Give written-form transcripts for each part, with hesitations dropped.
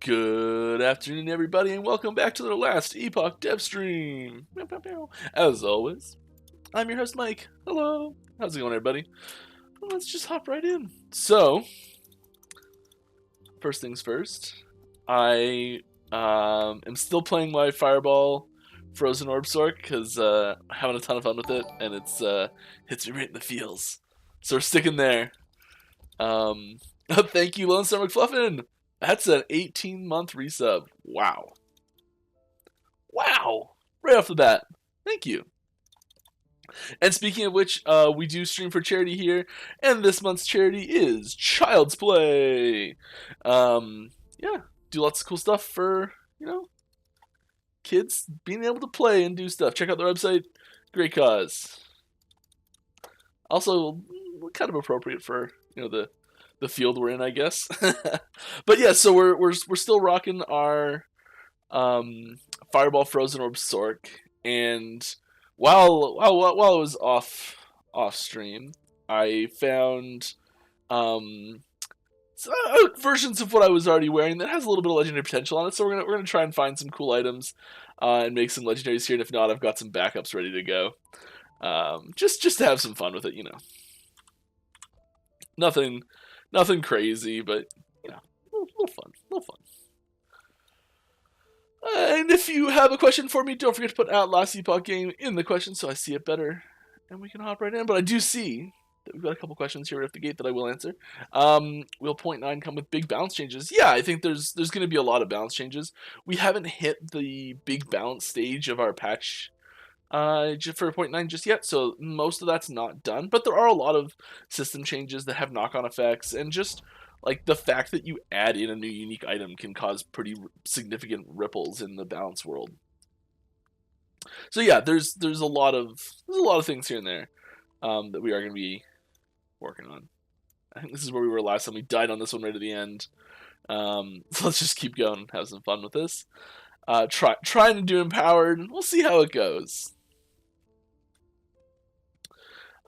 Good afternoon, everybody, and welcome back to the Last Epoch dev stream. As always, I'm your host, Mike. Hello. How's it going, everybody? Well, let's just hop right in. So, first things first, I am still playing my Fireball Frozen Orb Sork because I'm having a ton of fun with it, and it's hits me right in the feels. So we're sticking there. Thank you, Lone Star McFluffin. That's an 18-month resub. Wow. Wow. Right off the bat. Thank you. And speaking of which, we do stream for charity here, and this month's charity is Child's Play. Yeah, do lots of cool stuff for, kids being able to play and do stuff. Check out their website. Great cause. Also, kind of appropriate for, the field we're in, I guess. But yeah, so we're still rocking our Fireball Frozen Orb Sork, and while I was off stream, I found versions of what I was already wearing that has a little bit of legendary potential on it. So we're gonna try and find some cool items and make some legendaries here. And if not, I've got some backups ready to go. Just to have some fun with it, Nothing crazy, but a little fun. And if you have a question for me, don't forget to put Last Epoch game in the question so I see it better, and we can hop right in. But I do see that we've got a couple questions here at the gate that I will answer. Will 0.9 come with big balance changes? Yeah, I think there's going to be a lot of balance changes. We haven't hit the big balance stage of our patch for 0.9 just yet, so most of that's not done. But there are a lot of system changes that have knock-on effects, and just like the fact that you add in a new unique item can cause pretty significant ripples in the balance world. So yeah, there's a lot of things here and there that we are going to be working on. I think this is where we were last time. We died on this one right at the end. So let's just keep going and have some fun with this. Trying to do empowered. We'll see how it goes.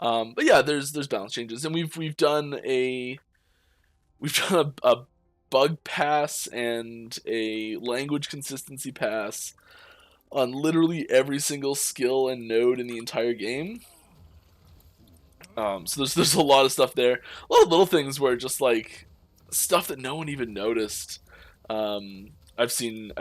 But yeah, there's balance changes, and we've done a bug pass and a language consistency pass on literally every single skill and node in the entire game. So there's a lot of stuff there, a lot of little things where just like stuff that no one even noticed. I've seen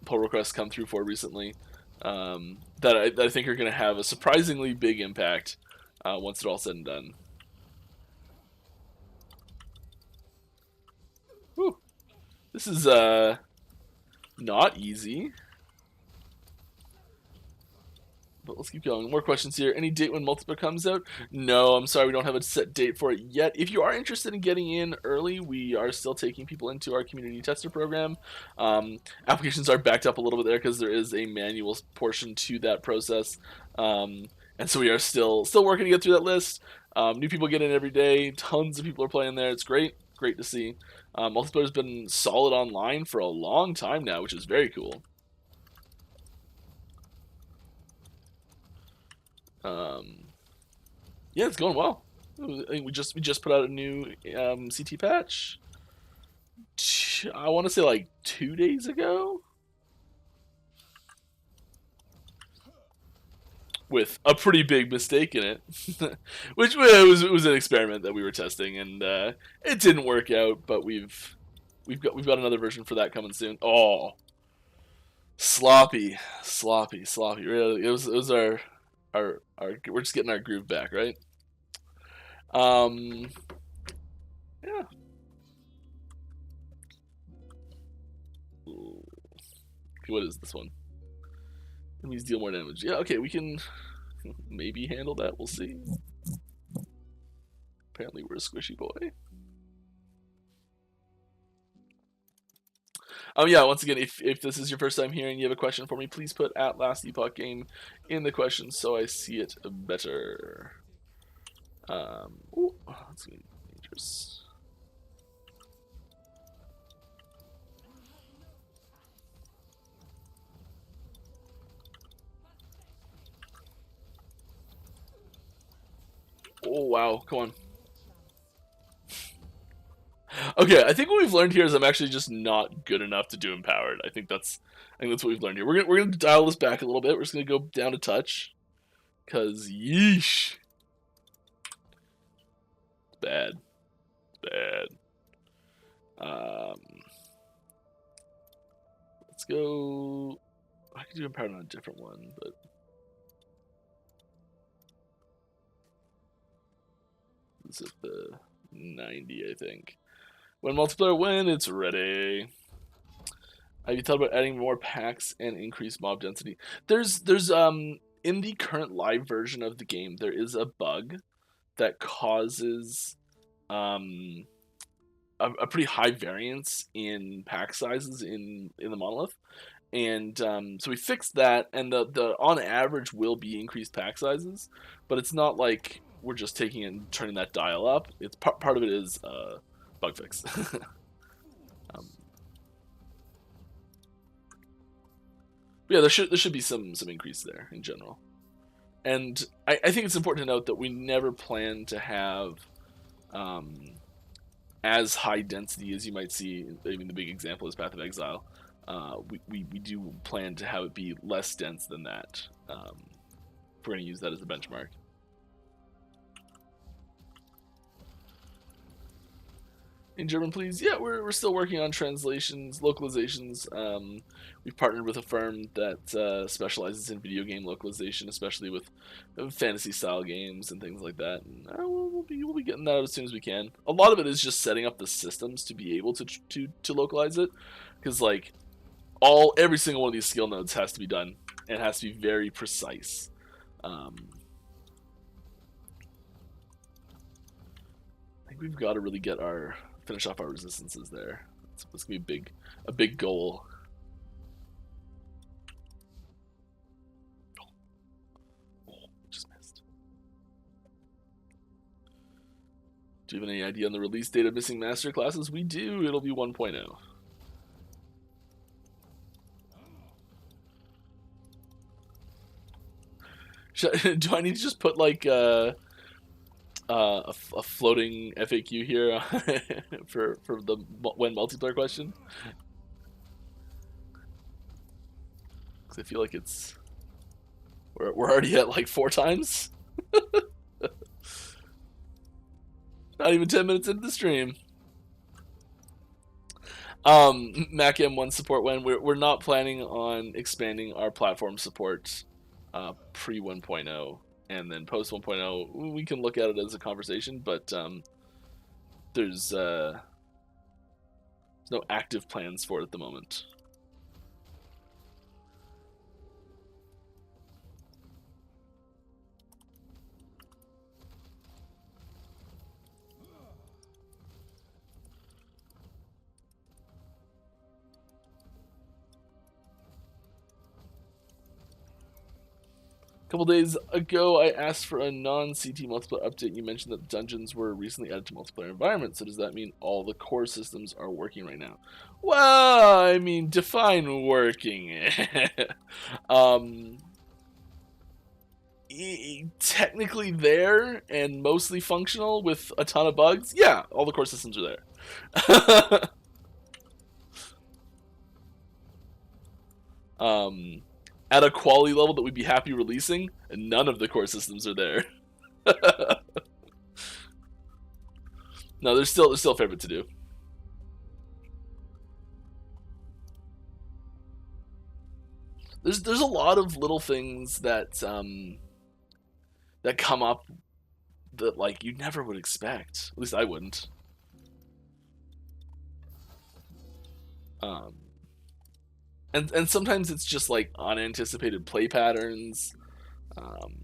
pull requests come through for recently that I think are going to have a surprisingly big impact once it's all said and done. Whew. This is not easy. But let's keep going. More questions here. Any date when multiplayer comes out? No, I'm sorry, we don't have a set date for it yet. If you are interested in getting in early, we are still taking people into our community tester program. Applications are backed up a little bit there because there is a manual portion to that process. And so we are still working to get through that list. New people get in every day. Tons of people are playing there. It's great to see. Multiplayer's been solid online for a long time now, which is very cool. Yeah, it's going well. I think we just put out a new CT patch. I want to say like 2 days ago, with a pretty big mistake in it, which was an experiment that we were testing, and it didn't work out. But we've got another version for that coming soon. Oh, sloppy. Really, it was our we're just getting our groove back, right? Yeah. Ooh. What is this one? Enemies deal more damage. Yeah, okay, we can maybe handle that. We'll see. Apparently, we're a squishy boy. Yeah, once again, if this is your first time here and you have a question for me, please put Last Epoch game in the questions so I see it better. Ooh, that's gonna be dangerous. Oh wow, come on. Okay, I think what we've learned here is I'm actually just not good enough to do empowered. I think that's what we've learned here. We're gonna dial this back a little bit. We're just gonna go down to touch, cause yeesh, it's bad, bad. Let's go. I could do empowered on a different one, but this is the 90, I think. When multiplayer when it's ready. Have you thought about adding more packs and increase mob density? There's in the current live version of the game, there is a bug that causes a pretty high variance in pack sizes in the monolith, and so we fixed that, and the on average will be increased pack sizes, but it's not like we're just taking it and turning that dial up. It's part of it is bug fix. Yeah, there should be some increase there in general, and I think it's important to note that we never plan to have as high density as you might see. I mean, the big example is Path of Exile. We do plan to have it be less dense than that. If we're going to use that as a benchmark. In German, please. Yeah, we're still working on translations, localizations. We've partnered with a firm that specializes in video game localization, especially with fantasy style games and things like that. And we'll be getting that out as soon as we can. A lot of it is just setting up the systems to be able to localize it, because like every single one of these skill nodes has to be done and has to be very precise. I think we've got to really finish off our resistances there. It's gonna be a big goal. Oh, just missed. Do you have any idea on the release date of missing master classes? We do. It'll be 1.0. Do I need to just put like a floating FAQ here for the when multiplayer question? Because I feel like we're already at like 4 times. Not even 10 minutes into the stream. Mac M1 support when we're not planning on expanding our platform support pre 1.0. And then post 1.0, we can look at it as a conversation, but there's no active plans for it at the moment. A couple days ago, I asked for a non-CT multiplayer update. You mentioned that dungeons were recently added to multiplayer environments. So does that mean all the core systems are working right now? Well, I mean, define working. Technically there and mostly functional with a ton of bugs. Yeah, all the core systems are there. At a quality level that we'd be happy releasing, and none of the core systems are there. No, there's still a fair bit to do. There's a lot of little things that that come up that like you never would expect. At least I wouldn't. And sometimes it's just like unanticipated play patterns, and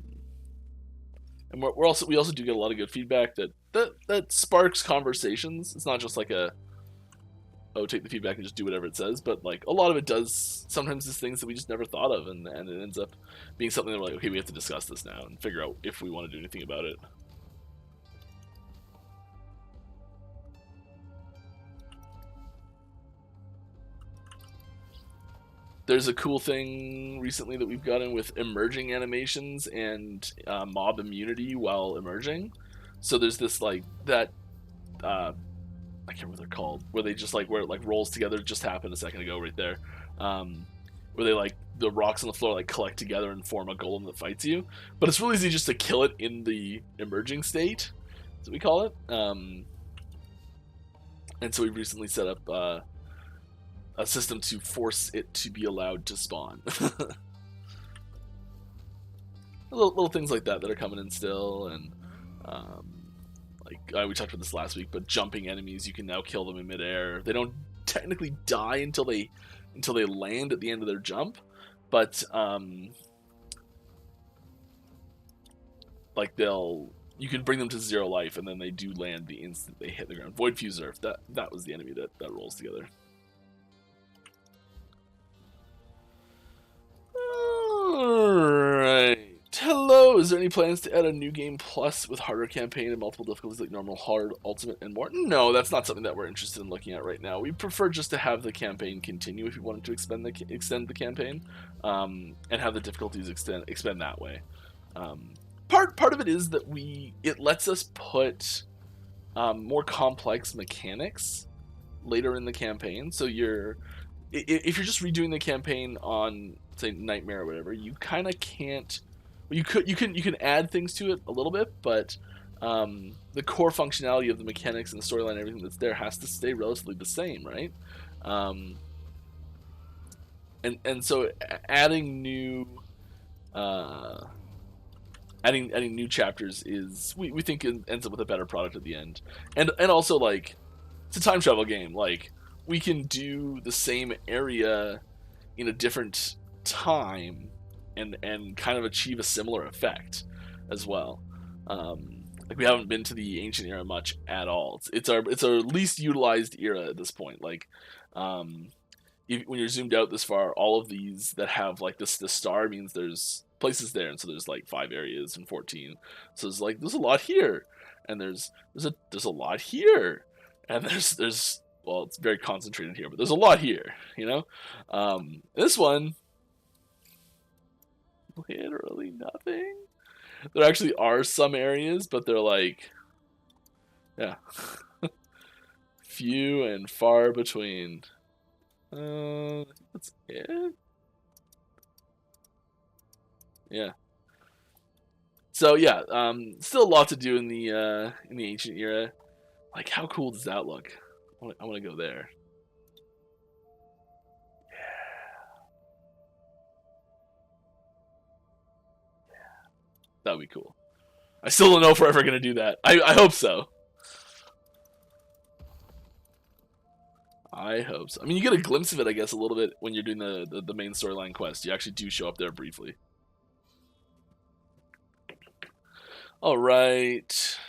we also do get a lot of good feedback that sparks conversations. It's not just like take the feedback and just do whatever it says, but like a lot of it does sometimes is things that we just never thought of, and it ends up being something that we're like, okay, we have to discuss this now and figure out if we want to do anything about it. There's a cool thing recently that we've gotten with emerging animations and mob immunity while emerging. So there's this like that I can't remember what they're called, where they just like where it like rolls together. It just happened a second ago right there, where they like the rocks on the floor like collect together and form a golem that fights you. But it's really easy just to kill it in the emerging state, as we call it. And so we recently set up a system to force it to be allowed to spawn. little things like that are coming in still, and like we talked about this last week, but jumping enemies, you can now kill them in midair. They don't technically die until they land at the end of their jump, but like you can bring them to 0 life, and then they do land the instant they hit the ground. Void Fuse Earth, that was the enemy that rolls together. Alright. Hello, is there any plans to add a new game plus with harder campaign and multiple difficulties like normal, hard, ultimate, and more? No, that's not something that we're interested in looking at right now. We prefer just to have the campaign continue if you wanted to extend the campaign, and have the difficulties expand that way. Part of it is that it lets us put more complex mechanics later in the campaign. So if you're just redoing the campaign on, say, Nightmare or whatever, you kind of can't. You can add things to it a little bit, but the core functionality of the mechanics and the storyline and everything that's there has to stay relatively the same, right? And so adding new chapters is we think it ends up with a better product at the end, and also like it's a time travel game. Like we can do the same area in a different time and kind of achieve a similar effect as well. Like we haven't been to the ancient era much at all. It's our least utilized era at this point. Like when you're zoomed out this far, all of these that have like the star means there's places there, and so there's like 5 areas and 14. So there's a lot here, and there's a lot here, and there's well, it's very concentrated here, but there's a lot here, you know. This one, literally nothing. There actually are some areas, but they're like, yeah, few and far between. That's it. Yeah. So yeah, still a lot to do in the ancient era. Like, how cool does that look? I want to go there. That'd be cool. I still don't know if we're ever gonna do that. I hope so. I hope so. I mean, you get a glimpse of it, I guess, a little bit when you're doing the main storyline quest. You actually do show up there briefly. All right.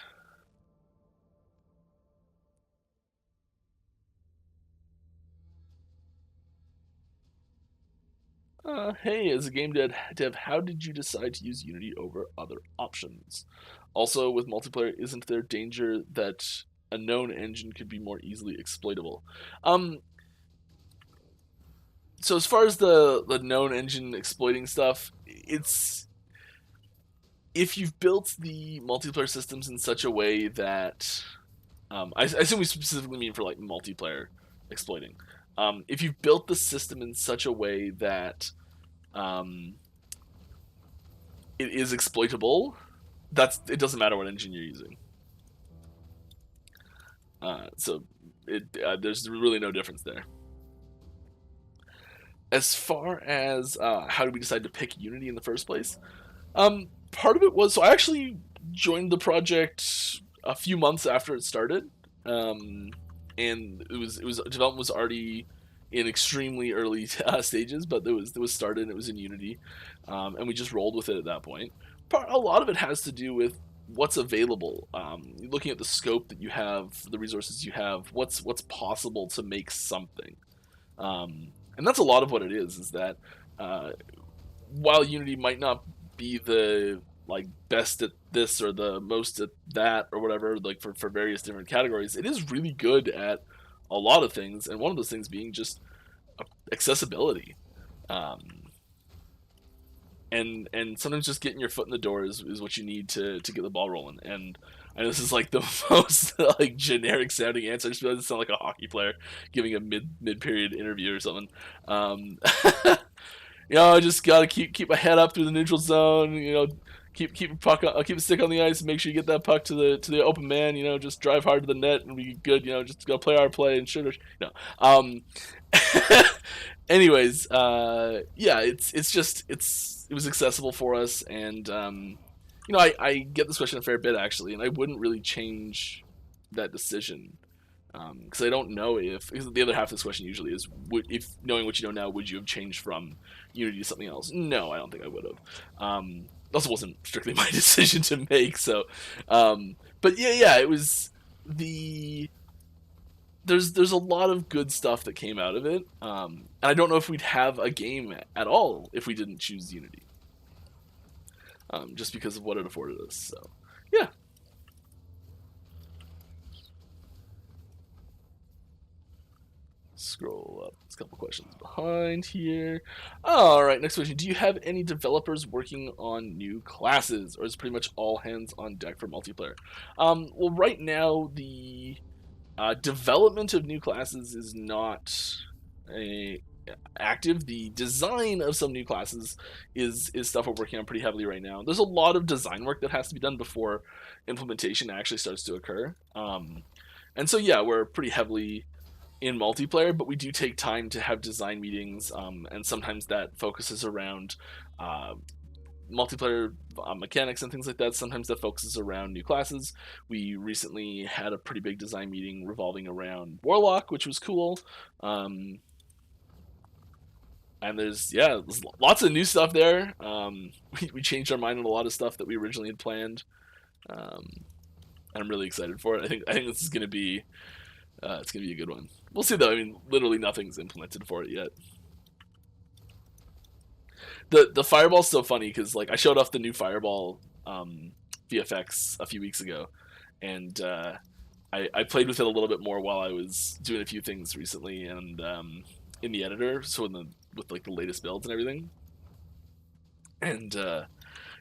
Hey, as a game dev, how did you decide to use Unity over other options? Also, with multiplayer, isn't there danger that a known engine could be more easily exploitable? So as far as the known engine exploiting stuff, it's if you've built the multiplayer systems in such a way that I assume we specifically mean for like multiplayer exploiting. If you've built the system in such a way that it is exploitable, it doesn't matter what engine you're using. So there's really no difference there. As far as how did we decide to pick Unity in the first place, part of it was, so I actually joined the project a few months after it started, and development was already in extremely early stages, but it was started and it was in Unity, and we just rolled with it at that point. A lot of it has to do with what's available, looking at the scope that you have, the resources you have, what's possible to make something, and that's a lot of what it is that while Unity might not be the like best at this or the most at that or whatever, like for various different categories, it is really good at a lot of things, and one of those things being just accessibility. And sometimes just getting your foot in the door is what you need to get the ball rolling. And I know this is like the most like generic sounding answer. I just realized it sound like a hockey player giving a mid period interview or something. Um, I just gotta keep my head up through the neutral zone. Keep a puck, keep a stick on the ice, and make sure you get that puck to the open man. Just drive hard to the net and be good. Just go play our play and shoot. Um, anyways, yeah, it was accessible for us, and I get this question a fair bit actually, and I wouldn't really change that decision because I don't know because the other half of this question usually is if knowing what you know now, would you have changed from Unity to something else? No, I don't think I would have. Also wasn't strictly my decision to make, so but yeah, it was the there's a lot of good stuff that came out of it, and I don't know if we'd have a game at all if we didn't choose Unity, just because of what it afforded us. So yeah. Scroll up. There's a couple questions behind here. All right, next question. Do you have any developers working on new classes, or is it pretty much all hands on deck for multiplayer? Well, right now the development of new classes is not active. The design of some new classes is stuff we're working on pretty heavily right now. There's a lot of design work that has to be done before implementation actually starts to occur. And so yeah, we're pretty heavily in multiplayer, but we do take time to have design meetings, and sometimes that focuses around multiplayer mechanics and things like that. Sometimes that focuses around new classes. We recently had a pretty big design meeting revolving around Warlock, which was cool. And there's lots of new stuff there. We changed our mind on a lot of stuff that we originally had planned, and I'm really excited for it. I think this is gonna be it's gonna be a good one. We'll see though. I mean, literally nothing's implemented for it yet. The fireball's so funny because like I showed off the new fireball VFX a few weeks ago, and I played with it a little bit more while I was doing a few things recently, and in the editor, so with like the latest builds and everything, and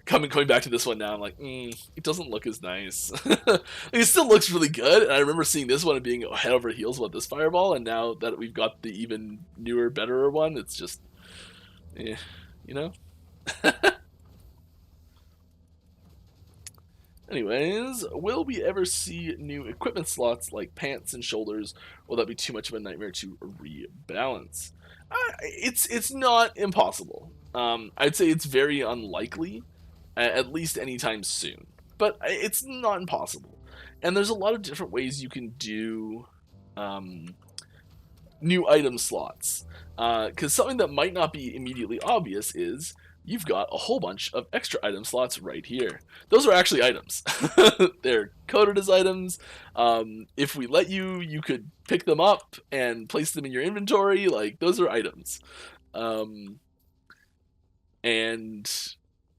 coming back to this one now, I'm like, it doesn't look as nice. Like, it still looks really good, and I remember seeing this one and being head over heels about this fireball, and now that we've got the even newer, betterer one, it's just, you know. Anyways, will we ever see new equipment slots like pants and shoulders? Will that be too much of a nightmare to rebalance? It's not impossible. I'd say it's very unlikely, at least anytime soon. But it's not impossible. And there's a lot of different ways you can do new item slots. Because something that might not be immediately obvious is you've got a whole bunch of extra item slots right here. Those are actually items. They're coded as items. If we let you, you could pick them up and place them in your inventory. Like, those are items. And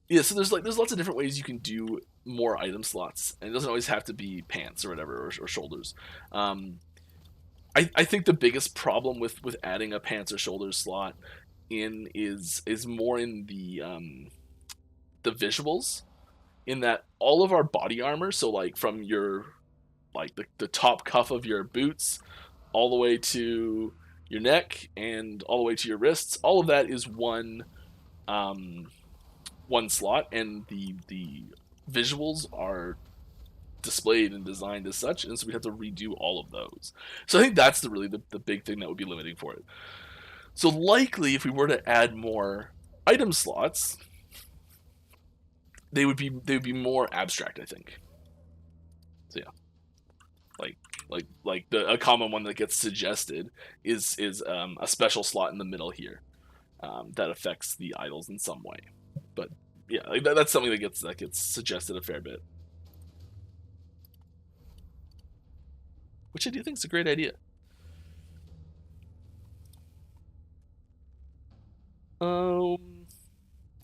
yeah, so there's lots of different ways you can do more item slots, and it doesn't always have to be pants or whatever, or shoulders. I think the biggest problem with adding a pants or shoulders slot in is more in the visuals, in that all of our body armor, so like from your the top cuff of your boots all the way to your neck and all the way to your wrists, all of that is one slot, and the visuals are displayed and designed as such, and so we have to redo all of those. So I think that's the big thing that would be limiting for it. So likely, if we were to add more item slots, they would be more abstract, I think. So yeah, like a common one that gets suggested is a special slot in the middle here that affects the idols in some way. But yeah, like that's something that gets suggested a fair bit, which I do think is a great idea.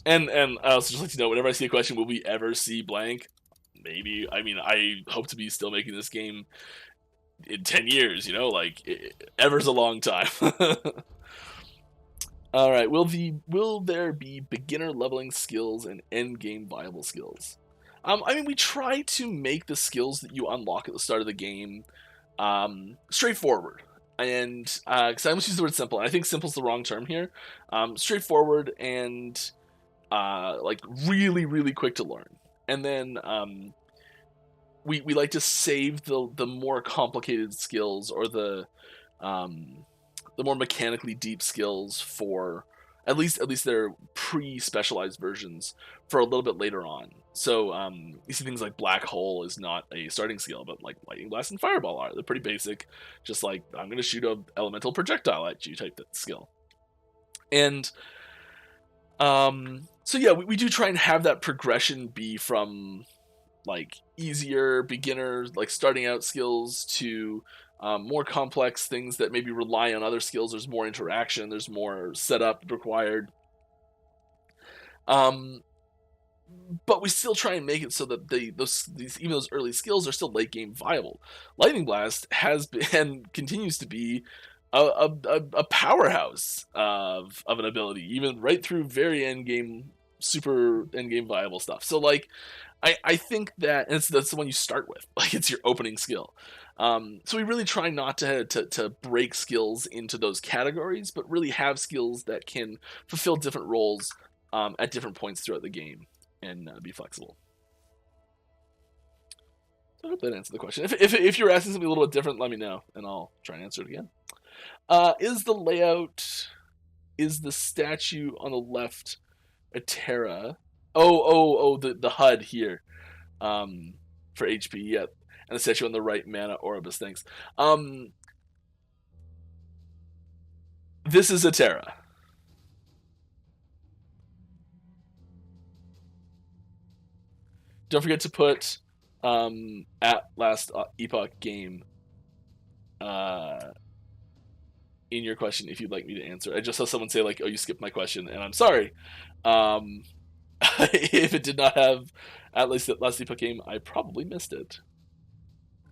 And I also just like to know, whenever I see a question, will we ever see blank? Maybe. I mean, I hope to be still making this game in 10 years, like, ever's a long time. All right, will there be beginner leveling skills and end game viable skills? I mean, we try to make the skills that you unlock at the start of the game straightforward. And because I almost use the word simple, and I think simple is the wrong term here. Straightforward and like really, really quick to learn. And then we like to save the more complicated skills, or the more mechanically deep skills, for at least their pre-specialized versions, for a little bit later on. So you see things like Black Hole is not a starting skill, but like Lightning Blast and Fireball are. They're pretty basic, just like I'm going to shoot a elemental projectile at you type skill. And so yeah, we do try and have that progression be from like easier beginners, like starting out skills, to more complex things that maybe rely on other skills. There's more interaction, there's more setup required. But we still try and make it so that even those early skills are still late game viable. Lightning Blast has been and continues to be a powerhouse of an ability, even right through very end game, super end game viable stuff. So like, I think that that's the one you start with. Like, it's your opening skill. So we really try not to break skills into those categories, but really have skills that can fulfill different roles at different points throughout the game, and be flexible. So I hope that answered the question. If you're asking something a little bit different, let me know, and I'll try and answer it again. Is the layout, is the statue on the left Eterra? Oh, the HUD here, for HP, yeah, and the statue on the right, Mana Oribus. Thanks. This is Eterra. Don't forget to put at Last Epoch game in your question if you'd like me to answer. I just saw someone say like, "Oh, you skipped my question," and I'm sorry. If it did not have at least Last Epoch game, I probably missed it.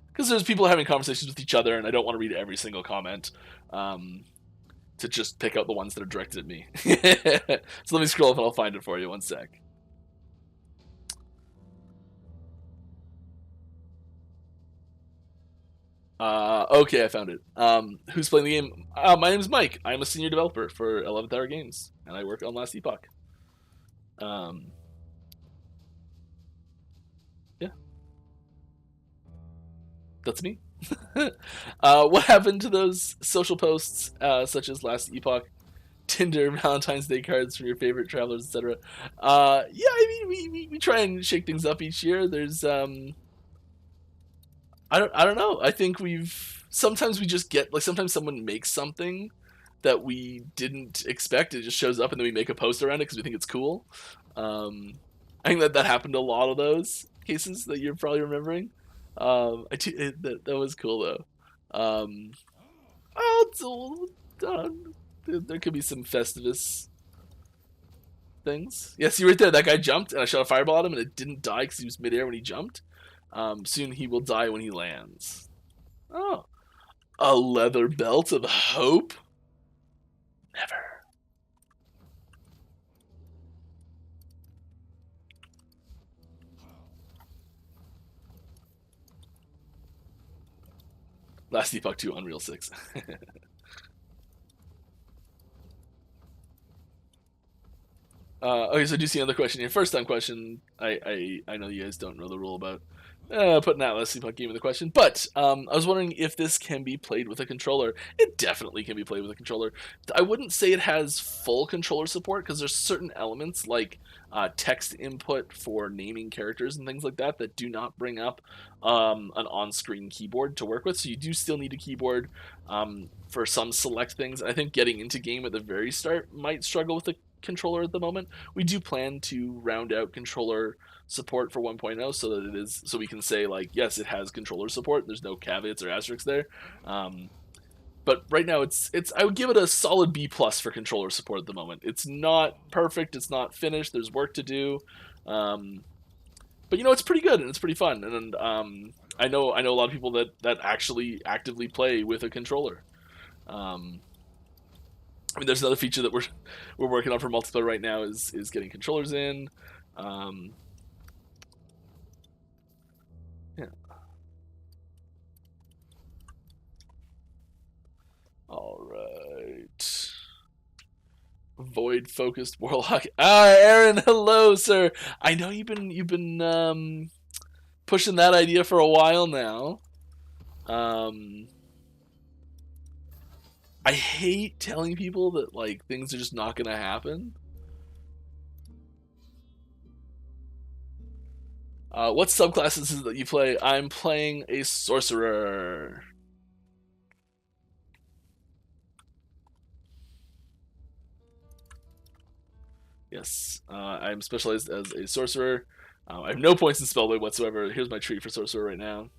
Because there's people having conversations with each other, and I don't want to read every single comment, to just pick out the ones that are directed at me. So let me scroll up and I'll find it for you. One sec. Okay, I found it. Who's playing the game? My name is Mike. I'm a senior developer for 11th Hour Games, and I work on Last Epoch. Yeah, that's me. What happened to those social posts, such as Last Epoch, Tinder, Valentine's Day cards from your favorite travelers, etc.? Yeah, I mean, we try and shake things up each year. There's I don't know. I think sometimes we just get like, sometimes someone makes something that we didn't expect. It just shows up, and then we make a post around it because we think it's cool. I think that happened a lot of those cases that you're probably remembering. That was cool though. There could be some Festivus things. Yeah, see right there, that guy jumped, and I shot a fireball at him, and it didn't die because he was midair when he jumped. Soon he will die when he lands. Oh, a leather belt of hope? Never. Last Epoch 2, Unreal 6. Okay, so I do see another question here. First time question. I know you guys don't know the rule about putting that Last Epoch game in the question, but I was wondering if this can be played with a controller. It definitely can be played with a controller. I wouldn't say it has full controller support, because there's certain elements like text input for naming characters and things like that that do not bring up an on-screen keyboard to work with. So you do still need a keyboard for some select things. I think getting into game at the very start might struggle with the controller at the moment. We do plan to round out controller support for 1.0 so that it is, so we can say like, yes, it has controller support. There's no caveats or asterisks there. But right now it's I would give it a solid B+ for controller support at the moment. It's not perfect, it's not finished, there's work to do. But it's pretty good and it's pretty fun. And I know a lot of people that actually actively play with a controller. I mean, there's another feature that we're working on for multiplayer right now is getting controllers in. Void focused warlock. Aaron, hello, sir. I know you've been pushing that idea for a while now. I hate telling people that like things are just not gonna happen. What subclasses is it that you play? I'm playing a sorcerer. Yes, I'm specialized as a sorcerer. I have no points in Spellblade whatsoever. Here's my tree for sorcerer right now.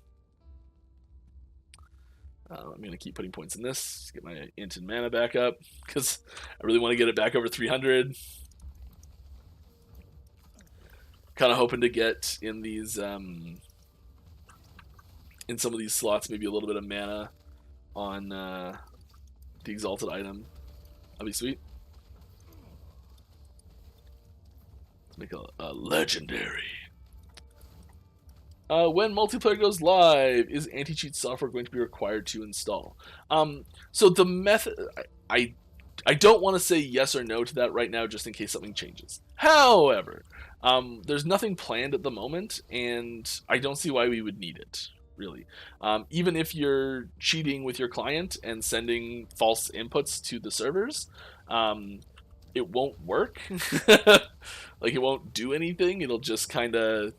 I'm going to keep putting points in this, get my int and mana back up, because I really want to get it back over 300. Kind of hoping to get in these, in some of these slots, maybe a little bit of mana on the exalted item. That'd be sweet. Let's make a legendary. When multiplayer goes live, is anti-cheat software going to be required to install? So the method, I don't want to say yes or no to that right now, just in case something changes. However, there's nothing planned at the moment, and I don't see why we would need it, really. Even if you're cheating with your client and sending false inputs to the servers, it won't work. Like, it won't do anything. It'll just kind of...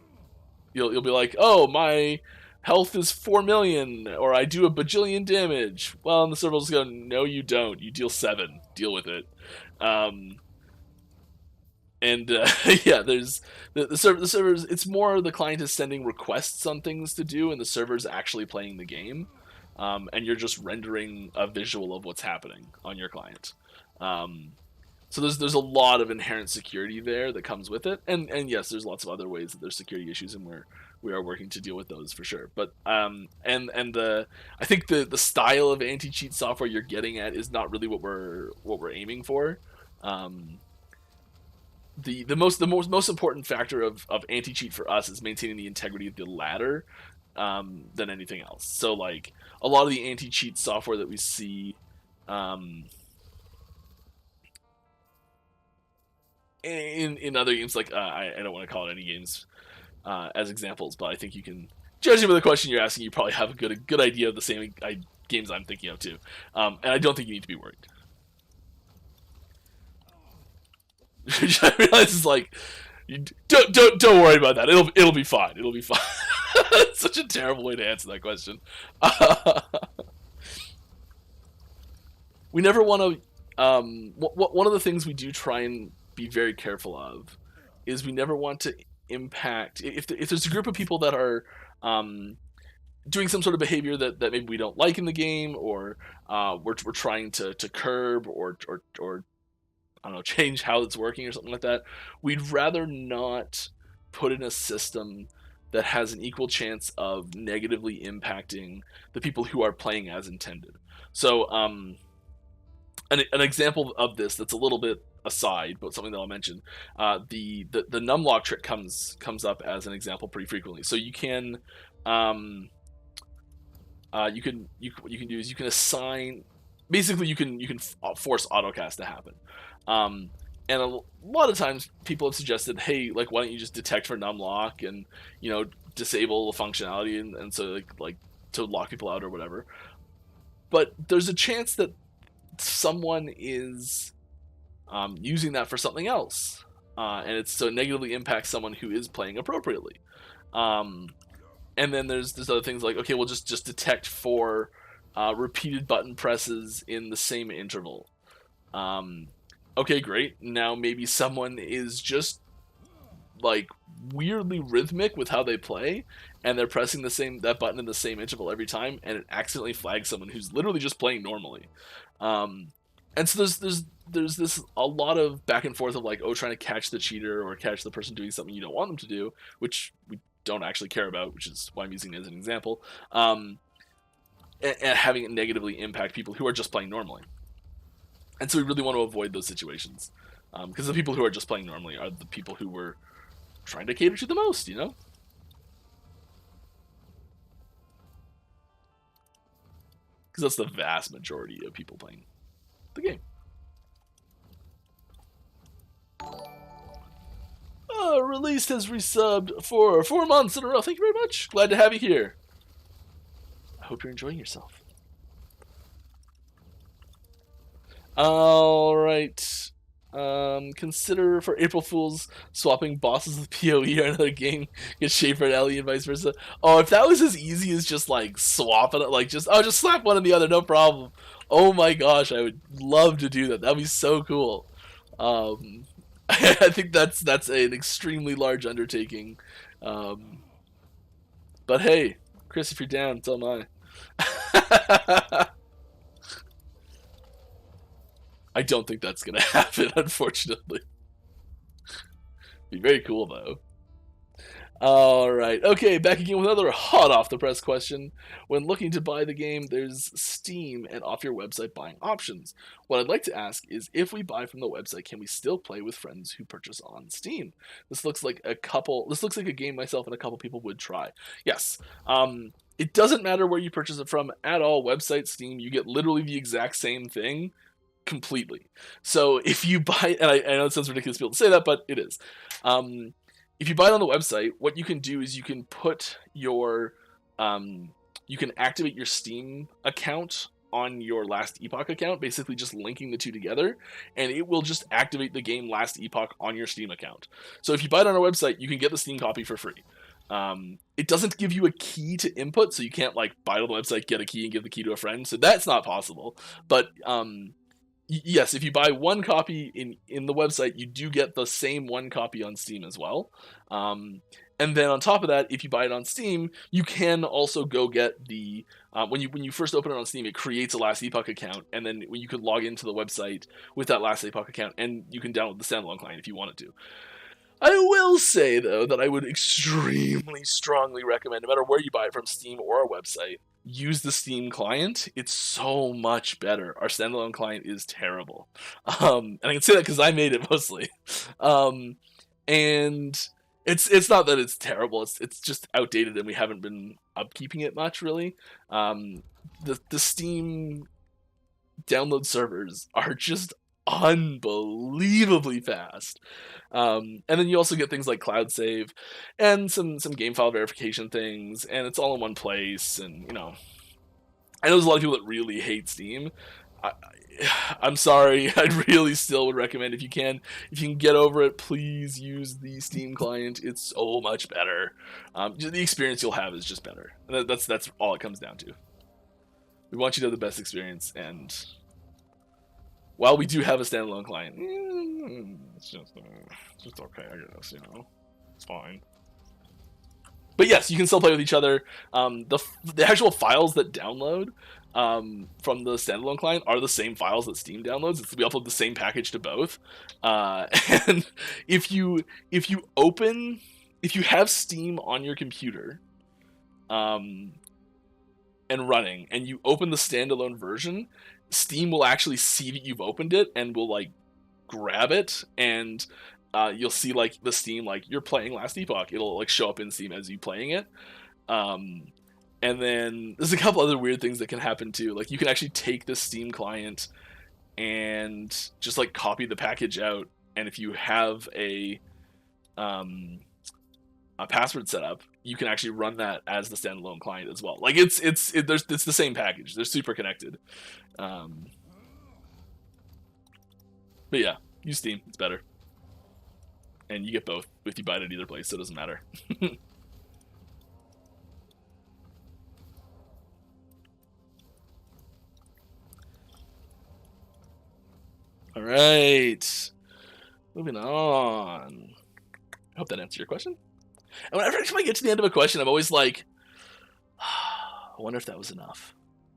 You'll be like, oh, my health is 4 million, or I do a bajillion damage. Well, and the server will just go, no, you don't. You deal 7. Deal with it. Yeah, there's the servers. It's more the client is sending requests on things to do, and the server's actually playing the game, and you're just rendering a visual of what's happening on your client. So there's a lot of inherent security there that comes with it, and yes, there's lots of other ways that there's security issues, and we are working to deal with those for sure. But I think the style of anti-cheat software you're getting at is not really what we're aiming for. The most important factor of anti-cheat for us is maintaining the integrity of the ladder than anything else. So like a lot of the anti-cheat software that we see. In other games, like I don't want to call it any games as examples, but I think you can, judging by the question you're asking, you probably have a good idea of the same games I'm thinking of too, and I don't think you need to be worried. I realize it's like, don't worry about that. It'll be fine. It'll be fine. It's such a terrible way to answer that question. We never want to. One of the things we do try and be very careful of is we never want to impact if there's a group of people that are doing some sort of behavior that maybe we don't like in the game, or we're trying to curb or I don't know, change how it's working or something like that. We'd rather not put in a system that has an equal chance of negatively impacting the people who are playing as intended. So an example of this that's a little bit aside, but something that I'll mention, the numlock trick comes up as an example pretty frequently. So you can you can do is you can assign, basically you can force autocast to happen, and a lot of times people have suggested, hey, like, why don't you just detect for numlock and disable the functionality and so like to lock people out or whatever. But there's a chance that someone is using that for something else, and it's so it negatively impacts someone who is playing appropriately. And then there's other things like, okay, we'll just detect for repeated button presses in the same interval. Okay, great. Now maybe someone is just like weirdly rhythmic with how they play, and they're pressing that button in the same interval every time, and it accidentally flags someone who's literally just playing normally. And so there's this a lot of back and forth of like, trying to catch the cheater or catch the person doing something you don't want them to do, which we don't actually care about, which is why I'm using it as an example, and having it negatively impact people who are just playing normally. And so we really want to avoid those situations, because the people who are just playing normally are the people who we're trying to cater to the most, Because that's the vast majority of people playing the game. Released has resubbed for 4 months in a row. Thank you very much. Glad to have you here. I hope you're enjoying yourself. All right. Consider for April Fools swapping bosses with PoE or another game, get Schaefer and Ellie and vice versa. Oh, if that was as easy as just like swapping it, like just slap one and the other, no problem. Oh my gosh, I would love to do that. That'd be so cool. I think that's an extremely large undertaking. But hey, Chris, if you're down, so am I. I don't think that's going to happen, unfortunately. Be very cool, though. Alright, okay, back again with another hot off the press question. When looking to buy the game, there's Steam and off your website buying options. What I'd like to ask is, if we buy from the website, can we still play with friends who purchase on Steam? This looks like a game myself and a couple people would try. Yes. It doesn't matter where you purchase it from at all. Website, Steam, you get literally the exact same thing completely. So if you buy, and I know it sounds ridiculous to be able to say that, but it is. If you buy it on the website, what you can do is you can put your, you can activate your Steam account on your Last Epoch account, basically just linking the two together, and it will just activate the game Last Epoch on your Steam account. So if you buy it on our website, you can get the Steam copy for free. It doesn't give you a key to input, so you can't like buy it on the website, get a key, and give the key to a friend. So that's not possible. But yes, if you buy one copy in the website, you do get the same one copy on Steam as well. And then on top of that, if you buy it on Steam, you can also go get the when you first open it on Steam, it creates a Last Epoch account, and then you could log into the website with that Last Epoch account, and you can download the standalone client if you wanted to. I will say, though, that I would extremely strongly recommend, no matter where you buy it from, Steam or our website, use the Steam client. It's so much better. Our standalone client is terrible. And I can say that because I made it mostly. And it's not that it's terrible. It's just outdated, and we haven't been upkeeping it much, really. The Steam download servers are just unbelievably fast. And then you also get things like cloud save and some game file verification things, and it's all in one place. And I know there's a lot of people that really hate Steam. I'm sorry. I really still would recommend, if you can get over it, please use the Steam client. It's so much better. The experience you'll have is just better. And that's all it comes down to. We want you to have the best experience, and while we do have a standalone client, it's just okay, I guess, it's fine. But yes, you can still play with each other. The actual files that download from the standalone client are the same files that Steam downloads. We upload the same package to both. And if you have Steam on your computer, and running, and you open the standalone version, Steam will actually see that you've opened it and will like grab it, and you'll see like the Steam, like you're playing Last Epoch. It'll like show up in Steam as you playing it. And then there's a couple other weird things that can happen too. Like you can actually take the Steam client and just like copy the package out, and if you have a password set up, you can actually run that as the standalone client as well. Like it's the same package. They're super connected. But yeah, use Steam. It's better, and you get both if you buy it at either place, so it doesn't matter. All right, moving on. I hope that answered your question. And whenever I get to the end of a question, I'm always like, I wonder if that was enough.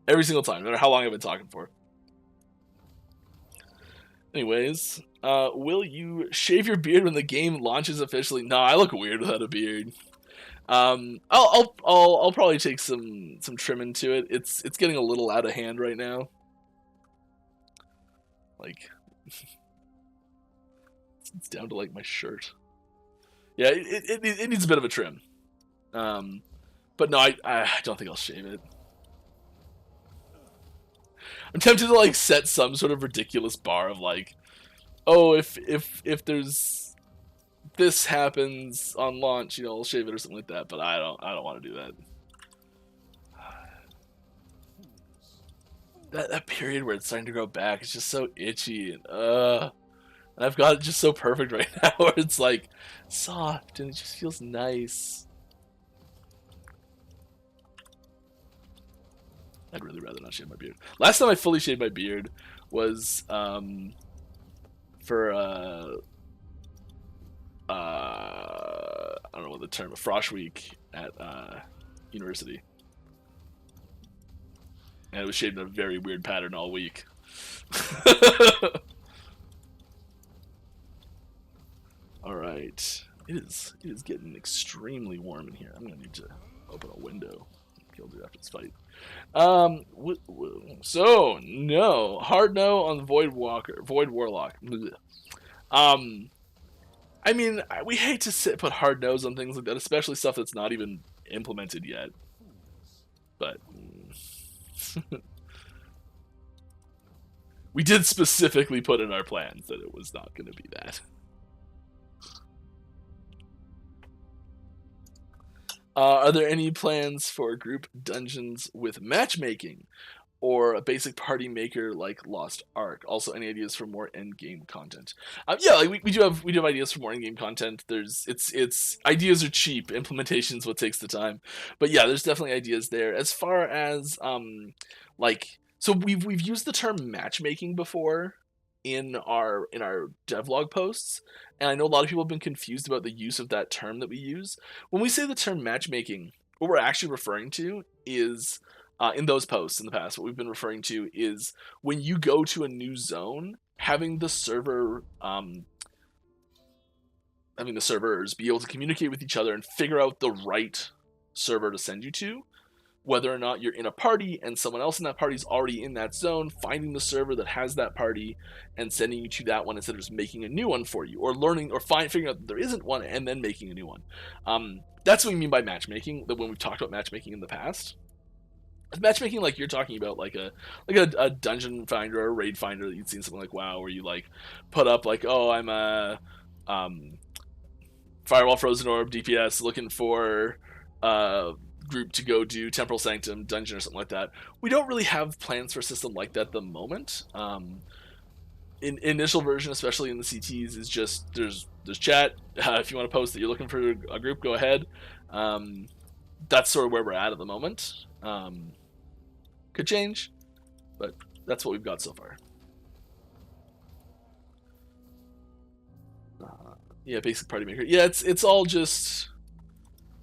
Every single time, no matter how long I've been talking for. Anyways, will you shave your beard when the game launches officially? No, I look weird without a beard. I'll probably take some trimming to it. It's getting a little out of hand right now. Like, it's down to like my shirt. Yeah, it needs a bit of a trim. But no, I don't think I'll shave it. I'm tempted to like set some sort of ridiculous bar of like, oh, if there's this happens on launch, I'll shave it or something like that. But I don't want to do that. That period where it's starting to grow back, it's just so itchy and I've got it just so perfect right now where it's like soft and it just feels nice. I'd really rather not shave my beard. Last time I fully shaved my beard was for I don't know what the term, Frosh Week at university. And it was shaved in a very weird pattern all week. Alright. It is getting extremely warm in here. I'm gonna need to open a window. I'll do after this fight. So no. Hard no on the Void Warlock. I mean, we hate to put hard no's on things like that, especially stuff that's not even implemented yet. But we did specifically put in our plans that it was not going to be that. Are there any plans for group dungeons with matchmaking? Or a basic party maker like Lost Ark. Also, any ideas for more end game content? Yeah, like we do have ideas for more end game content. It's ideas are cheap. Implementation's what takes the time. But yeah, there's definitely ideas there. As far as so we've used the term matchmaking before in our devlog posts, and I know a lot of people have been confused about the use of that term that we use. When we say the term matchmaking, what we're actually referring to is in those posts in the past, what we've been referring to is when you go to a new zone, having the servers be able to communicate with each other and figure out the right server to send you to, whether or not you're in a party and someone else in that party is already in that zone, finding the server that has that party and sending you to that one instead of just making a new one for you, or learning or figuring out that there isn't one and then making a new one. That's what we mean by matchmaking. That when we've talked about matchmaking in the past. Matchmaking, like you're talking about, like a dungeon finder or a raid finder that you'd seen something like WoW, where you like put up like, oh, I'm a Firewall Frozen Orb DPS looking for group to go do Temporal Sanctum dungeon or something like that. We don't really have plans for a system like that at the moment. In initial version, especially in the CTs, is just there's chat. If you want to post that you're looking for a group, go ahead. That's sort of where we're at the moment. Could change, but that's what we've got so far. Yeah, basic party maker. Yeah, it's all just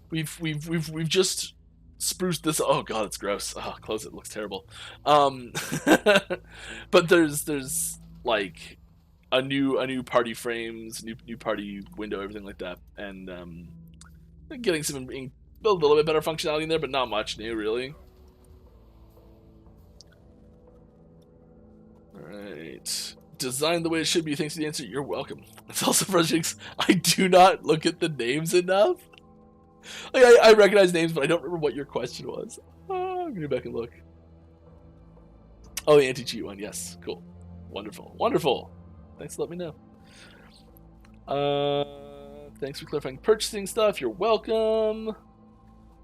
we've just spruced this. Oh god, it's gross. Oh, close it. It looks terrible. But there's like a new party frames, new party window, everything like that, and getting some a little bit better functionality in there, but not much new really. Alright. Designed the way it should be. Thanks for the answer. You're welcome. It's also frustrating. I do not look at the names enough. Like, I recognize names, but I don't remember what your question was. I'm going to go back and look. Oh, the anti-cheat one. Yes. Cool. Wonderful. Wonderful. Thanks for letting me know. Thanks for clarifying purchasing stuff. You're welcome.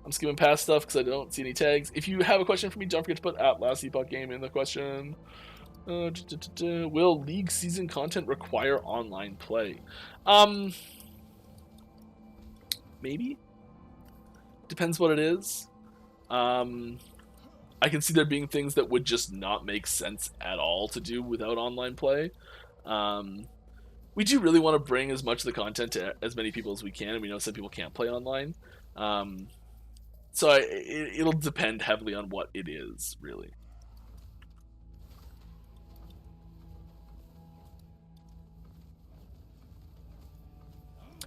I'm skipping past stuff because I don't see any tags. If you have a question for me, don't forget to put at Last Epoch Game in the question. Will League season content require online play? Maybe. Depends what it is. I can see there being things that would just not make sense at all to do without online play. We do really want to bring as much of the content to as many people as we can, and we know some people can't play online. So it'll depend heavily on what it is, really.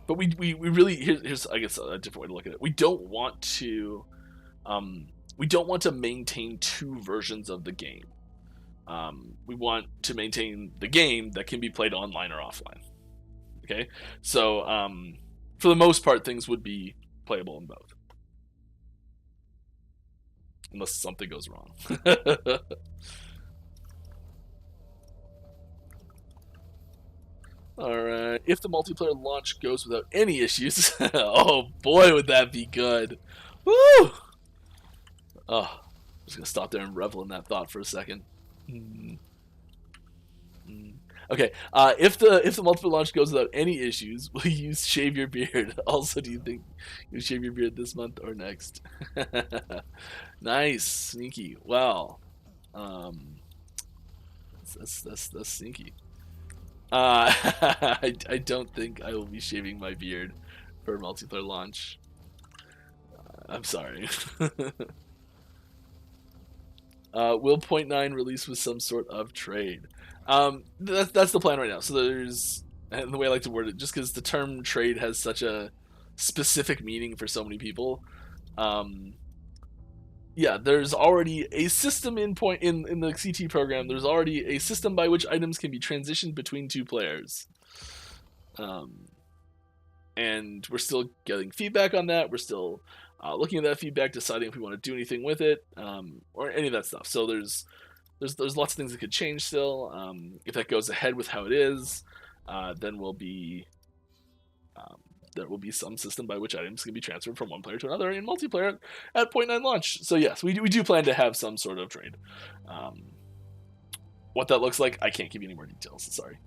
But we really here's I guess a different way to look at it. We don't want to maintain two versions of the game. We want to maintain the game that can be played online or offline. Okay, so for the most part, things would be playable in both, unless something goes wrong. Alright. If the multiplayer launch goes without any issues, oh boy, would that be good. Woo! Oh, I'm just gonna stop there and revel in that thought for a second. Hmm. Okay. If the multiplayer launch goes without any issues, will you shave your beard? Also, do you think you shave your beard this month or next? Nice, sneaky. Wow. Um, that's sneaky. I don't think I will be shaving my beard for multiplayer launch. I'm sorry. Will point 9 release with some sort of trade? That's the plan right now. So there's, and the way I like to word it, just because the term trade has such a specific meaning for so many people. Um, yeah, there's already a system in the CT program. There's already a system by which items can be transitioned between two players. And we're still getting feedback on that. We're still looking at that feedback, deciding if we want to do anything with it, or any of that stuff. So there's lots of things that could change still. If that goes ahead with how it is, then there will be some system by which items can be transferred from one player to another in multiplayer at 0.9 launch. So yes, we do plan to have some sort of trade. What that looks like, I can't give you any more details. Sorry.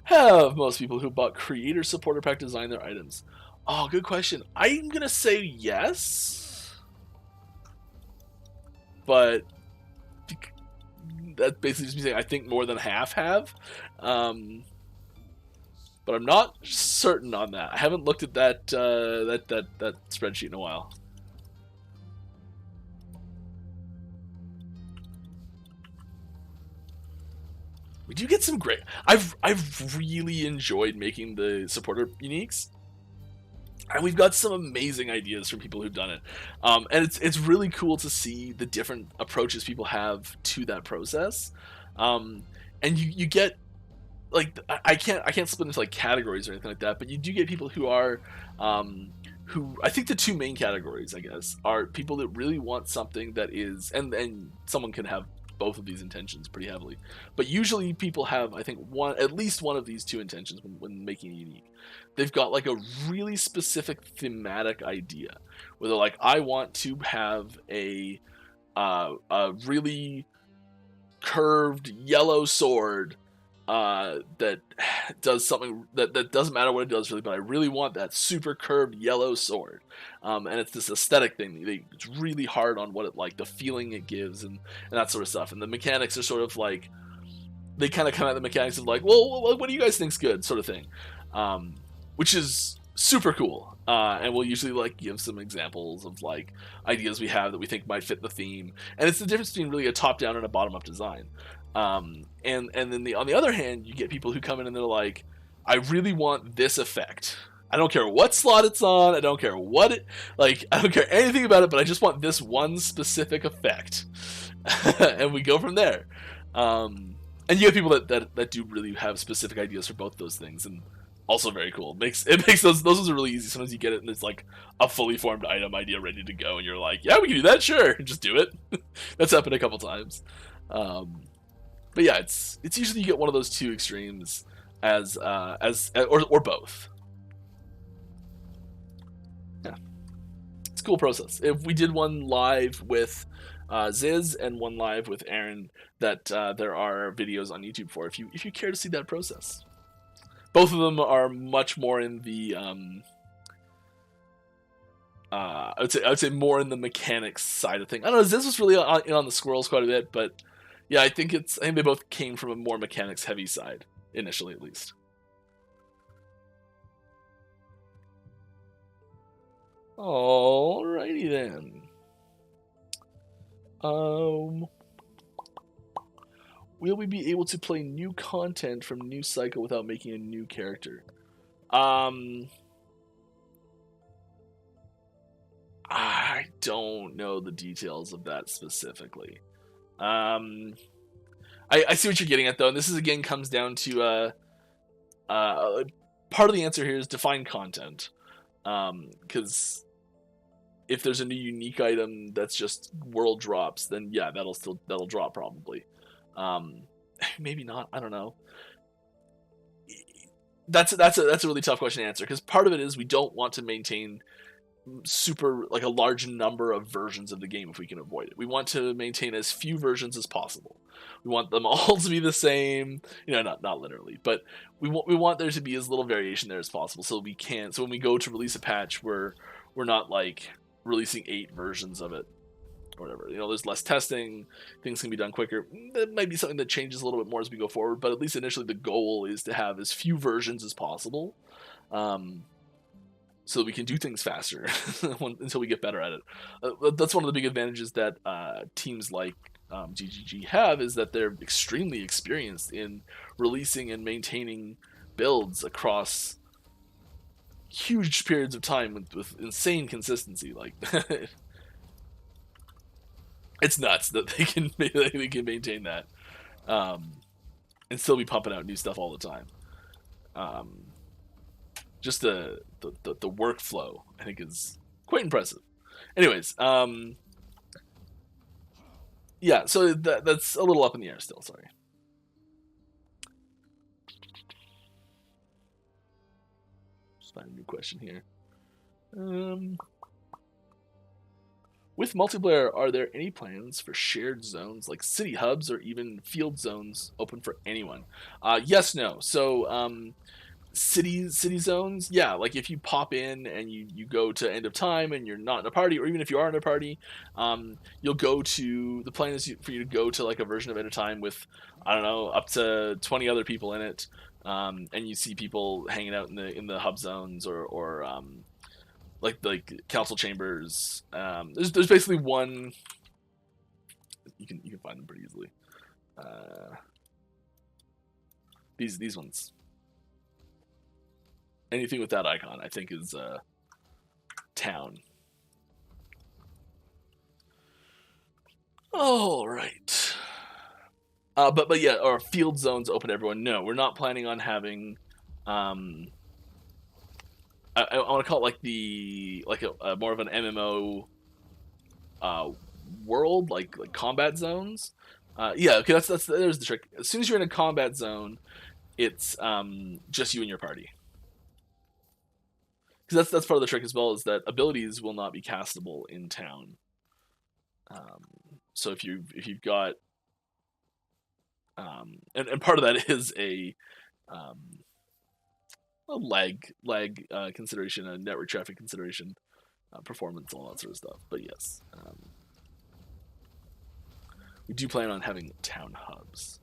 Have most people who bought creator supporter pack design their items? Oh, good question. I'm gonna say yes, but that basically just means saying I think more than half have. But I'm not certain on that. I haven't looked at that that spreadsheet in a while. We do get some great. I've really enjoyed making the supporter uniques, and we've got some amazing ideas from people who've done it. And it's really cool to see the different approaches people have to that process. And you get, like, I can't split into like categories or anything like that, but you do get people who are who, I think the two main categories, I guess, are people that really want something that is, and someone can have both of these intentions pretty heavily, but usually people have, I think, at least one of these two intentions when making a unique. They've got like a really specific thematic idea where they're like, I want to have a really curved yellow sword that does something that doesn't matter what it does really, but I really want that super curved yellow sword. And it's this aesthetic thing. It's really hard on what it, like, the feeling it gives, and that sort of stuff. And the mechanics are sort of like, they kind of come at the mechanics of like, well, what do you guys think's good, sort of thing, which is super cool. And we'll usually like give some examples of like ideas we have that we think might fit the theme. And it's the difference between really a top-down and a bottom-up design. And then on the other hand, you get people who come in and they're like, I really want this effect. I don't care what slot it's on. I don't care I don't care anything about it, but I just want this one specific effect. And we go from there. And you have people that do really have specific ideas for both those things, and also very cool. It makes those ones are really easy. Sometimes you get it and it's like a fully formed item idea ready to go, and you're like, yeah, we can do that, sure, just do it. That's happened a couple times. But yeah, it's usually you get one of those two extremes or both. Yeah, it's a cool process. If we did one live with Ziz and one live with Aaron, that there are videos on YouTube for, if you care to see that process. Both of them are much more in the I would say more in the mechanics side of things. I don't know, Ziz was really on the squirrels quite a bit, but yeah, I think they both came from a more mechanics heavy side initially, at least. Alrighty then. Will we be able to play new content from New Cycle without making a new character? I don't know the details of that specifically. I see what you're getting at, though, and this is, again, comes down to part of the answer here is define content, because if there's a new unique item that's just world drops, then yeah, that'll drop probably. Maybe not, I don't know. that's a really tough question to answer, because part of it is we don't want to maintain super like a large number of versions of the game if we can avoid it. We want to maintain as few versions as possible. We want them all to be the same, not literally, but we want there to be as little variation there as possible, so when we go to release a patch, we're not like releasing 8 versions of it or whatever. There's less testing, things can be done quicker. That might be something that changes a little bit more as we go forward, but at least initially the goal is to have as few versions as possible, so that we can do things faster until we get better at it. That's one of the big advantages that teams like GGG have, is that they're extremely experienced in releasing and maintaining builds across huge periods of time with insane consistency. Like it's nuts that they can maintain that, and still be pumping out new stuff all the time. Just the workflow, I think, is quite impressive. Anyways, yeah, so that's a little up in the air still. Sorry. Just find a new question here. With multiplayer, are there any plans for shared zones like city hubs or even field zones open for anyone? Yes, no. So city zones, yeah, like if you pop in and you go to end of time and you're not in a party, or even if you are in a party, you'll go to, the plan is for you to go to like a version of end of time with, I don't know, up to 20 other people in it, and you see people hanging out in the hub zones or like council chambers. There's basically one, you can find them pretty easily. These ones. Anything with that icon, I think, is town. All right. But yeah, our field zones open to everyone. No, we're not planning on having. I want to call it like a more of an MMO world, like combat zones. Yeah, okay, there's the trick. As soon as you're in a combat zone, it's just you and your party. Because that's part of the trick as well, is that abilities will not be castable in town. So if you've got and part of that is a lag consideration, a network traffic consideration, performance, all that sort of stuff. But yes, we do plan on having town hubs.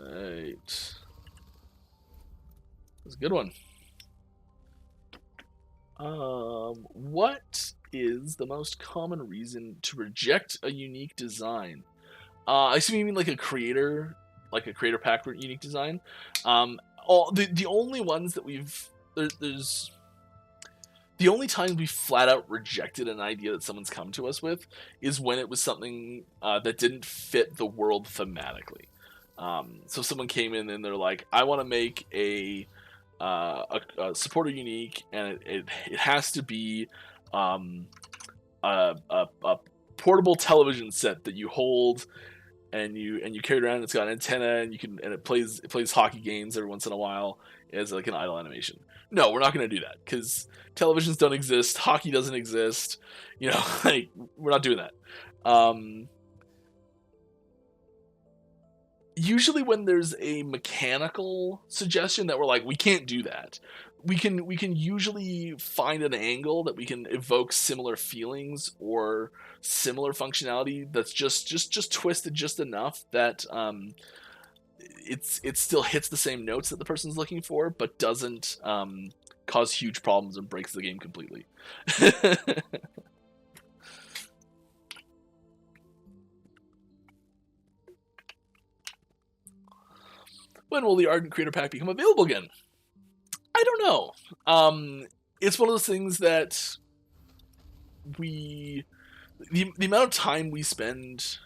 Right. That's a good one. What is the most common reason to reject a unique design? I assume you mean like a creator pack unique design. The only ones that there's the only time we flat out rejected an idea that someone's come to us with is when it was something that didn't fit the world thematically. So someone came in and they're like, I want to make a supporter unique, and it has to be a portable television set that you hold and you carry it around. It's got an antenna, and it plays hockey games every once in a while as like an idle animation. No, we're not going to do that, because televisions don't exist, hockey doesn't exist. Like, we're not doing that. Usually when there's a mechanical suggestion that we're like, we can't do that, we can usually find an angle that we can evoke similar feelings or similar functionality that's just twisted just enough that it still hits the same notes that the person's looking for, but doesn't cause huge problems and breaks the game completely. When will the Ardent Creator Pack become available again? I don't know. It's one of those things that the amount of time we spend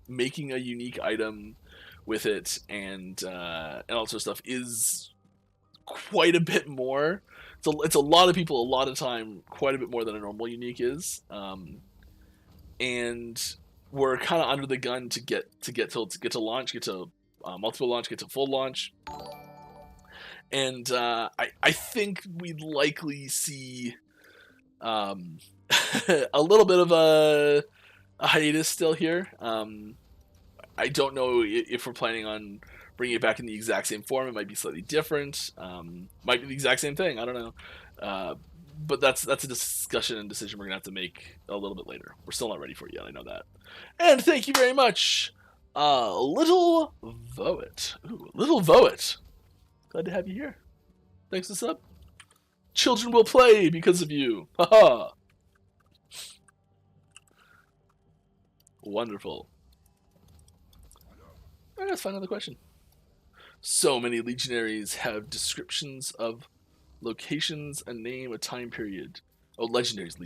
making a unique item with it and all sorts of stuff is quite a bit more it's a lot of people, a lot of time, quite a bit more than a normal unique is, and we're kind of under the gun to get to launch, get to multiple launch, get to full launch, and I think we'd likely see a little bit of a hiatus still here. I don't know if we're planning on bringing it back in the exact same form. It might be slightly different. Might be the exact same thing. I don't know. But that's a discussion and decision we're gonna have to make a little bit later. We're still not ready for it yet. I know that. And thank you very much, Little Voet. Ooh, Little Voet. Glad to have you here. Thanks for the sub. Children will play because of you. Haha. Wonderful. All right, let's find another question. So many legionaries have descriptions of locations, a name, a time period. Oh, legionaries.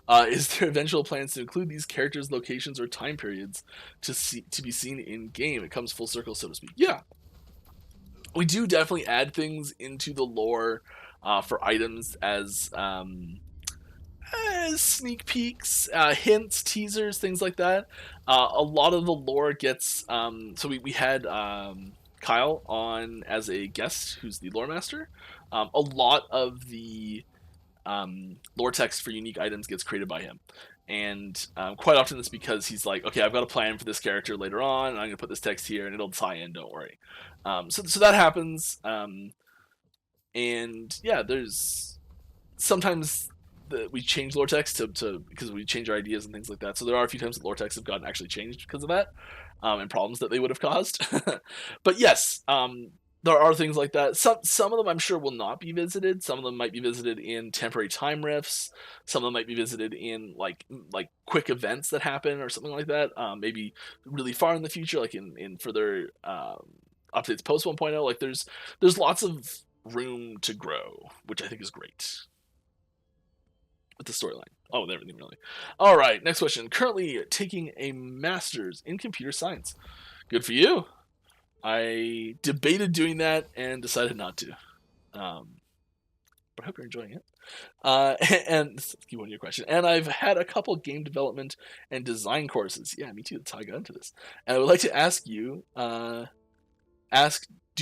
Is there eventual plans to include these characters, locations, or time periods to be seen in game? It comes full circle, so to speak. Yeah, we do definitely add things into the lore for items as sneak peeks, hints, teasers, things like that. A lot of the lore gets so we had Kyle on as a guest, who's the lore master. A lot of the lore text for unique items gets created by him, and quite often it's because he's like, okay, I've got a plan for this character later on, and I'm gonna put this text here and it'll tie in, don't worry. So that happens, and yeah, there's sometimes we change lore text to because we change our ideas and things like that. So there are a few times that lore texts have gotten actually changed because of that, and problems that they would have caused. But yes, there are things like that. Some of them I'm sure will not be visited. Some of them might be visited in temporary time rifts. Some of them might be visited in like quick events that happen or something like that. Maybe really far in the future, like in further updates post 1.0. Like there's lots of room to grow, which I think is great with the storyline. Oh, and everything really. All right, next question. Currently taking a master's in computer science. Good for you. I debated doing that and decided not to. But I hope you're enjoying it. And keep on your question. And I've had a couple game development and design courses. Yeah, me too. That's how I got into this. And I would like to ask you, do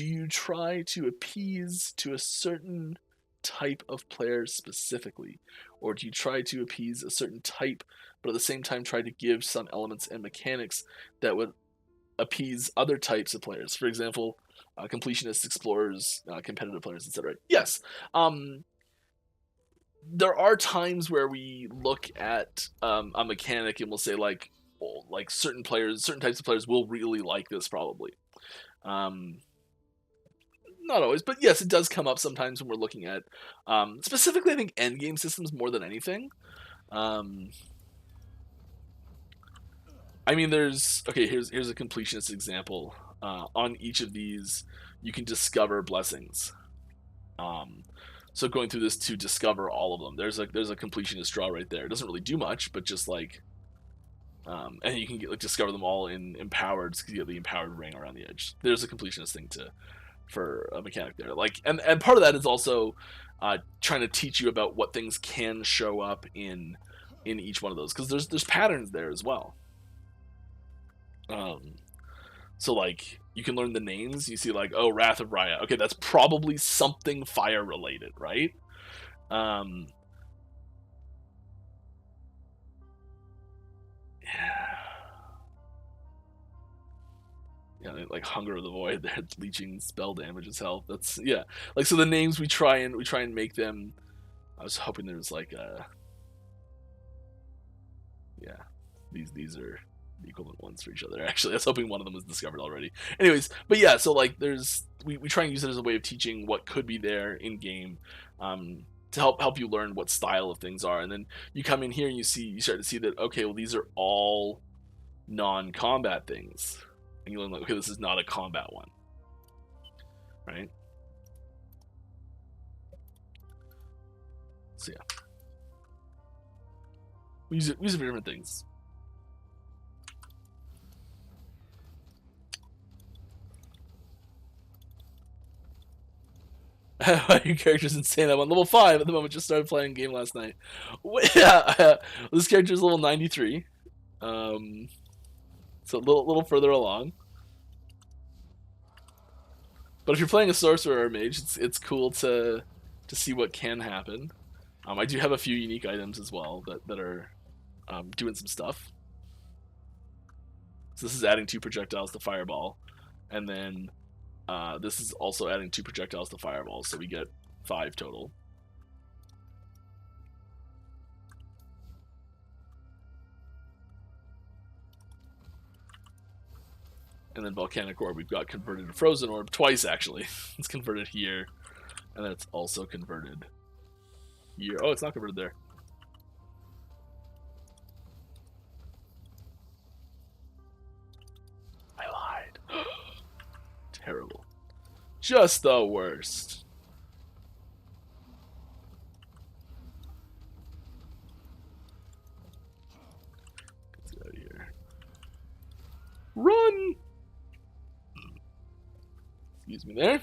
you try to appease to a certain type of players specifically, or do you try to appease a certain type, but at the same time try to give some elements and mechanics that would appease other types of players? For example, completionists, explorers, competitive players, etc. Yes. There are times where we look at a mechanic and we'll say like certain types of players will really like this probably. Not always, but yes, it does come up sometimes when we're looking at specifically I think endgame systems more than anything. I mean, here's a completionist example. On each of these, you can discover blessings. So going through this to discover all of them, there's a completionist draw right there. It doesn't really do much, but just like, and you can get discover them all in empowered. So you get the empowered ring around the edge. There's a completionist thing for a mechanic there. Like, and part of that is also trying to teach you about what things can show up in each one of those, because there's patterns there as well. So like you can learn the names. You see like, oh, Wrath of Raya. Okay, that's probably something fire related, right? Yeah, like Hunger of the Void. They're leeching spell damage as hell. That's like, so the names we try and make them. I was hoping there was like these are the equivalent ones for each other. Actually, I was hoping one of them was discovered already. Anyways, but yeah, so like we try and use it as a way of teaching what could be there in game, to help you learn what style of things are, and then you come in here and you start to see that, okay, well, these are all non-combat things, and you learn like, okay, this is not a combat one, right? So yeah, we use it for different things. Your character's insane. I'm on level 5 at the moment. Just started playing game last night. Yeah, this character's level 93. So a little further along. But if you're playing a sorcerer or mage, it's cool to see what can happen. I do have a few unique items as well that are doing some stuff. So this is adding 2 projectiles to fireball, and then this is also adding 2 projectiles to fireball, so we get 5 total. And then volcanic orb, we've got converted to frozen orb twice actually. It's converted here, and then it's also converted here. Oh, it's not converted there. I lied. Terrible. Just the worst. Get out of here. Run! Excuse me there.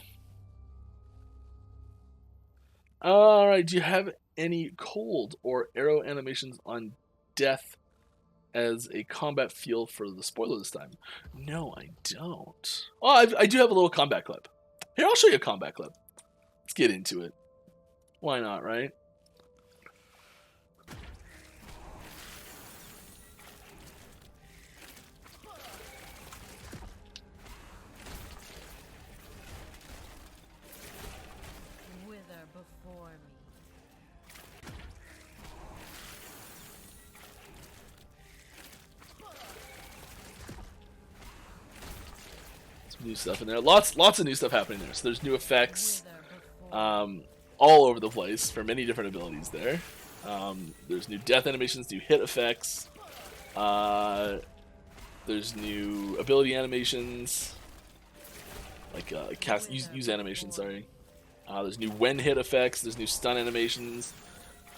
Alright, do you have any cold or arrow animations on death as a combat feel for the spoiler this time? No, I don't. Oh, I do have a little combat clip. Here, I'll show you a combat clip. Let's get into it. Why not, right? Wither before me. Some new stuff in there. Lots of new stuff happening there. So there's new effects all over the place for many different abilities there. There's new death animations, new hit effects. There's new ability animations, like use animations. Sorry. There's new when hit effects. There's new stun animations.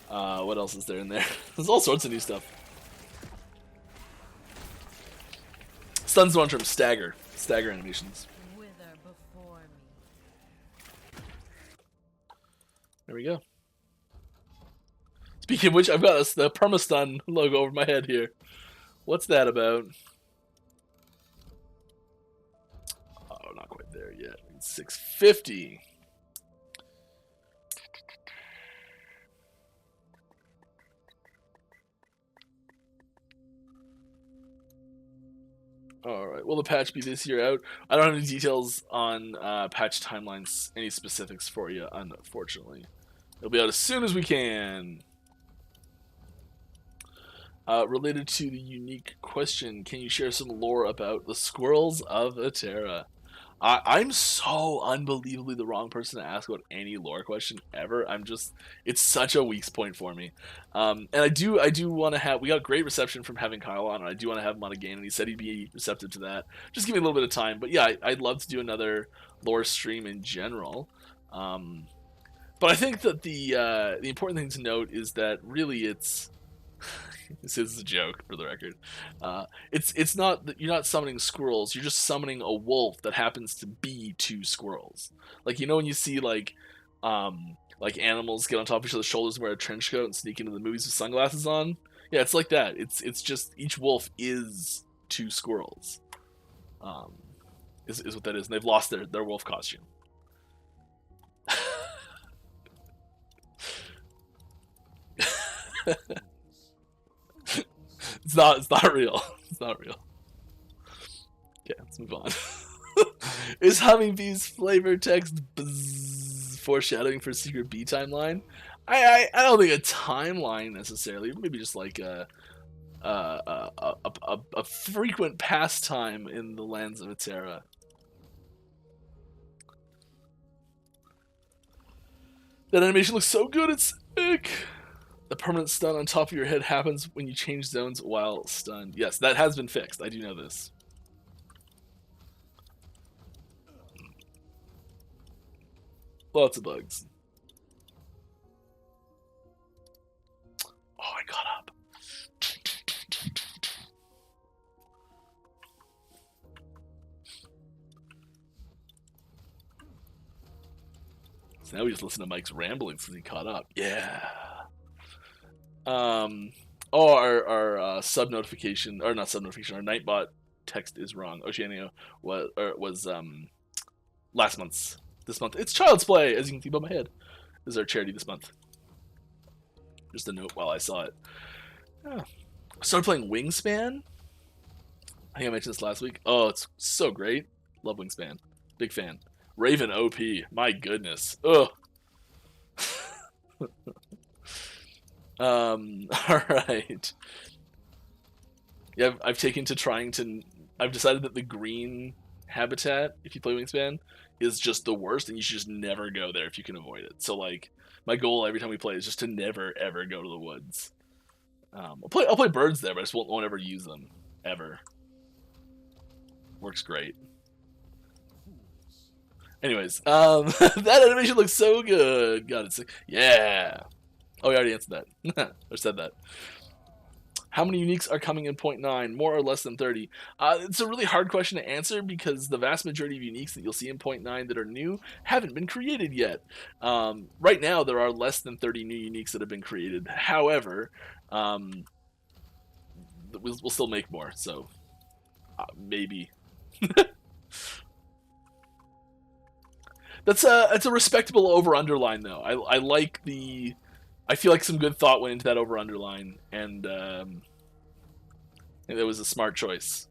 What else is there in there? There's all sorts of new stuff. Stun's one term. Stagger animations. Wither before me. There we go. Speaking of which, I've got the perma-stun logo over my head here. What's that about? Oh, not quite there yet. It's 650. Alright, will the patch be this year out? I don't have any details on patch timelines, any specifics for you, unfortunately. It'll be out as soon as we can. Related to the unique question, can you share some lore about the squirrels of Eterra? I'm so unbelievably the wrong person to ask about any lore question ever. It's such a weak point for me. And I do want to have, we got great reception from having Kyle on, and I do want to have him on again, and he said he'd be receptive to that. Just give me a little bit of time. But yeah, I'd love to do another lore stream in general. But I think that the important thing to note is that really it's, this is a joke for the record. It's not that you're not summoning squirrels. You're just summoning a wolf that happens to be 2 squirrels. Like, you know when you see like animals get on top of each other's shoulders and wear a trench coat and sneak into the movies with sunglasses on? Yeah, it's like that. It's just each wolf is 2 squirrels. Is what that is. And they've lost their wolf costume. It's not real. It's not real. Okay, let's move on. Is Hummingbee's flavor text foreshadowing for Secret Bee timeline? I don't think a timeline necessarily. Maybe just like a frequent pastime in the lands of Eterra. That animation looks so good, it's sick. The permanent stun on top of your head happens when you change zones while stunned. Yes, that has been fixed. I do know this. Lots of bugs. Oh, I got up. So now we just listen to Mike's ramblings because he caught up. Yeah. Our sub notification, or not sub notification, our Nightbot text is wrong. Oceania was last month's. This month it's Child's Play, as you can see by my head. This is our charity this month. Just a note while I saw it. Yeah. Started playing Wingspan. I think I mentioned this last week. Oh, it's so great. Love Wingspan. Big fan. Raven OP. My goodness. Ugh. Alright. Yeah, I've taken to trying to... I've decided that the green habitat, if you play Wingspan, is just the worst, and you should just never go there if you can avoid it. So, like, my goal every time we play is just to never, ever go to the woods. I'll play birds there, but I just won't ever use them. Ever. Works great. Anyways, that animation looks so good. God, it's yeah. Oh, we already answered that. Or said that. How many uniques are coming in 0.9? More or less than 30? It's a really hard question to answer because the vast majority of uniques that you'll see in 0.9 that are new haven't been created yet. Right now, there are less than 30 new uniques that have been created. However, we'll still make more, so maybe. That's a respectable over-underline, though. I like the... I feel like some good thought went into that over-underline, and it was a smart choice.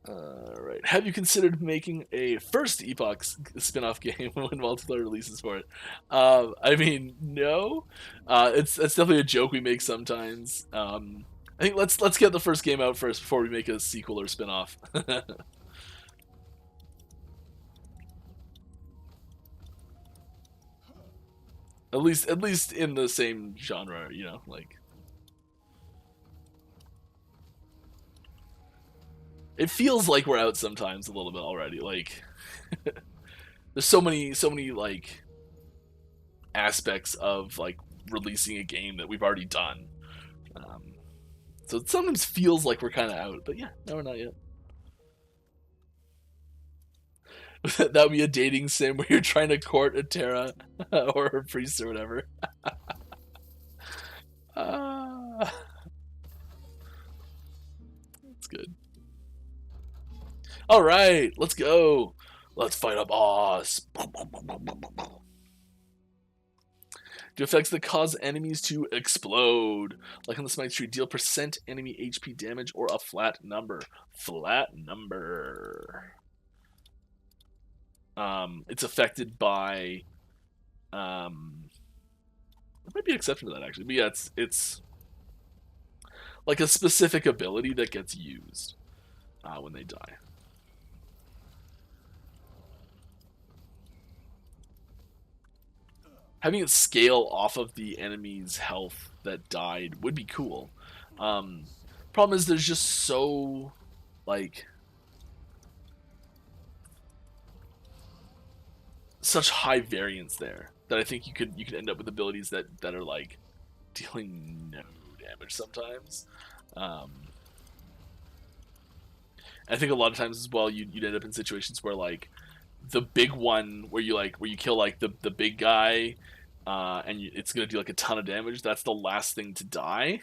Alright. Have you considered making a first Epoch spin-off game when multiplayer releases for it? I mean, no. It's definitely a joke we make sometimes. I think let's get the first game out first before we make a sequel or spin-off. At least in the same genre, you know, like it feels like we're out sometimes a little bit already. Like there's so many like aspects of like releasing a game that we've already done. So it sometimes feels like we're kind of out, but yeah, no, we're not yet. That would be a dating sim where you're trying to court Eterra or her priest or whatever. That's good. All right, let's go. Let's fight a boss. Do effects that cause enemies to explode, like on the Smite tree, deal percent enemy HP damage or a flat number. Flat number. It's affected by, there might be an exception to that actually, but yeah, it's like a specific ability that gets used when they die. Having it scale off of the enemy's health that died would be cool. Problem is, there's just so like such high variance there that I think you could end up with abilities that are like dealing no damage sometimes. I think a lot of times as well you'd end up in situations where like the big one where you kill like the big guy and it's gonna do like a ton of damage. That's the last thing to die,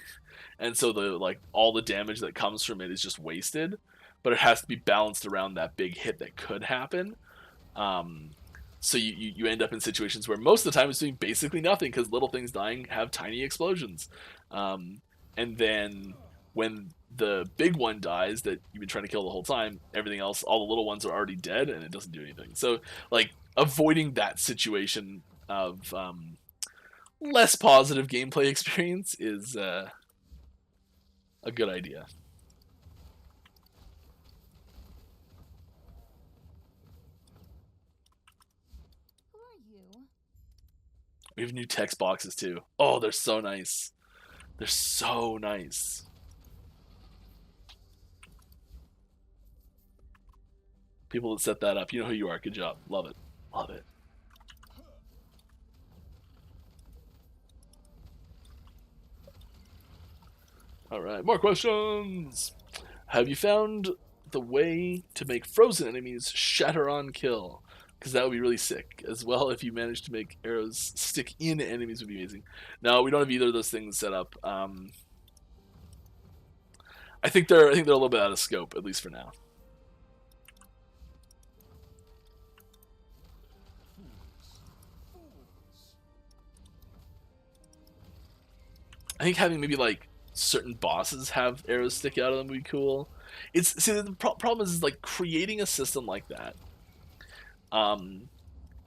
and so the like all the damage that comes from it is just wasted. But it has to be balanced around that big hit that could happen. So you end up in situations where most of the time it's doing basically nothing because little things dying have tiny explosions. And then when the big one dies that you've been trying to kill the whole time, everything else, all the little ones are already dead and it doesn't do anything. So like avoiding that situation of less positive gameplay experience is a good idea. We have new text boxes too. Oh, they're so nice. They're so nice. People that set that up, you know who you are. Good job. Love it. Love it. All right, more questions. Have you found the way to make frozen enemies shatter on kill, because that would be really sick as well. If you manage to make arrows stick in enemies, would be amazing. No, we don't have either of those things set up. I think they're a little bit out of scope, at least for now. I think having maybe like certain bosses have arrows stick out of them would be cool. See, the problem is like creating a system like that.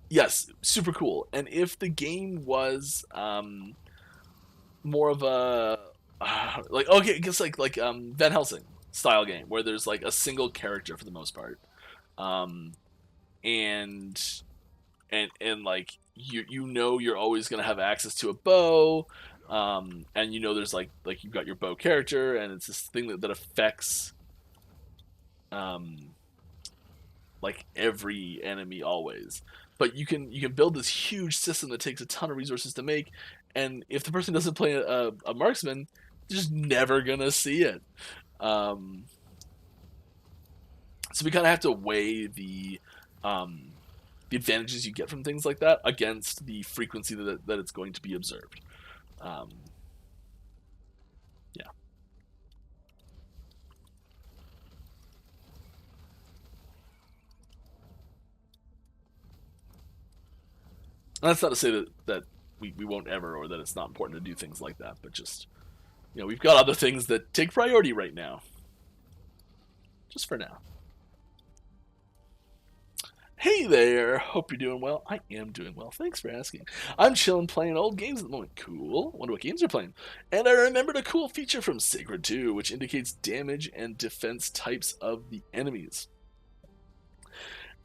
Yes, super cool. And if the game was more of a like, okay, I guess like Van Helsing style game where there's like a single character for the most part, um, and like you know you're always gonna have access to a bow, and you know there's like you've got your bow character, and it's this thing that affects like every enemy always. But you can build this huge system that takes a ton of resources to make, and if the person doesn't play a marksman, they're just never gonna see it. So we kind of have to weigh the advantages you get from things like that against the frequency that it's going to be observed. Yeah. And that's not to say that we won't ever, or that it's not important to do things like that, but just, we've got other things that take priority right now. Just for now. Hey there, hope you're doing well. I am doing well, thanks for asking. I'm chilling playing old games at the moment. Cool, wonder what games you're playing. And I remembered a cool feature from Sacred 2, which indicates damage and defense types of the enemies.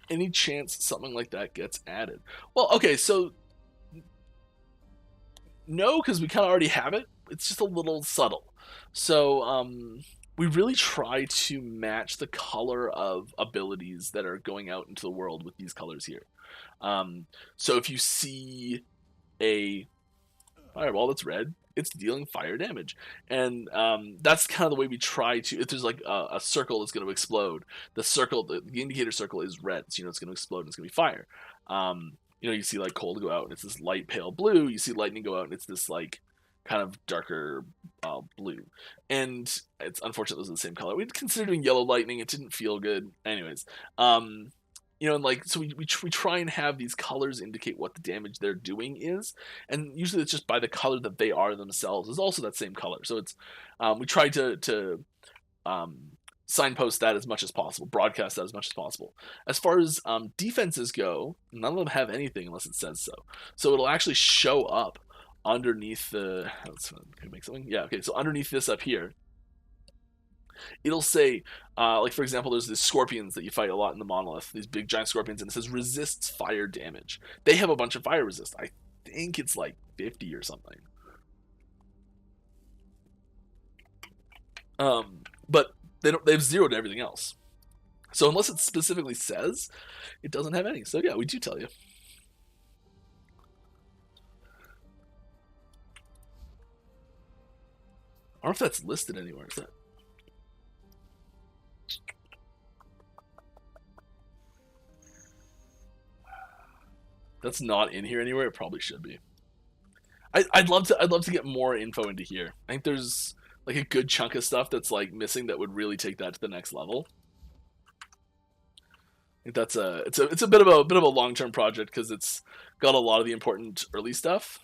Any chance something like that gets added? Well, okay, so no, because we kind of already have it. It's just a little subtle. So, we really try to match the color of abilities that are going out into the world with these colors here. So if you see a fireball that's red, it's dealing fire damage, and that's kind of the way we try to. If there's like a circle that's going to explode, the indicator circle is red, so it's going to explode and it's going to be fire. You see like coal go out and it's this light pale blue. You see lightning go out and it's this like kind of darker blue, and it's unfortunate those are the same color. We'd consider doing yellow lightning. It didn't feel good. Anyways, and like so we try and have these colors indicate what the damage they're doing is, and usually it's just by the color that they are themselves is also that same color. So it's we try to signpost that as much as possible, broadcast that as much as possible. As far as defenses go, none of them have anything unless it says so. So it'll actually show up underneath the. Let's make something. Yeah. Okay. So underneath this up here, it'll say, like for example, there's these scorpions that you fight a lot in the monolith. These big giant scorpions, and it says resists fire damage. They have a bunch of fire resist. I think it's like 50 or something. But they've zeroed everything else. So unless it specifically says, it doesn't have any. So yeah, we do tell you. I don't know if that's listed anywhere. Is that? That's not in here anywhere. It probably should be. I'd love to get more info into here. I think there's like a good chunk of stuff that's like missing that would really take that to the next level. I think that's it's a bit of a long-term project because it's got a lot of the important early stuff.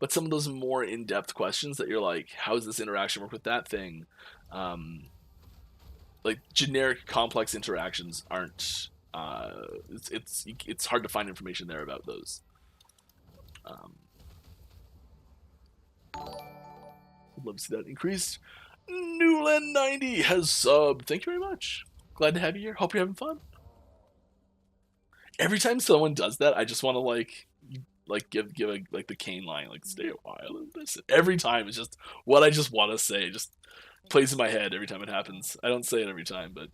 But some of those more in-depth questions that you're like, how does this interaction work with that thing? Like generic complex interactions aren't. It's hard to find information there about those. I'd love to see that increased. Newland90 has subbed. Thank you very much. Glad to have you here. Hope you're having fun. Every time someone does that, I just want to like give a, like the Kane line, like stay a while and listen. Every time it's just what I just want to say. It just plays in my head every time it happens. I don't say it every time, but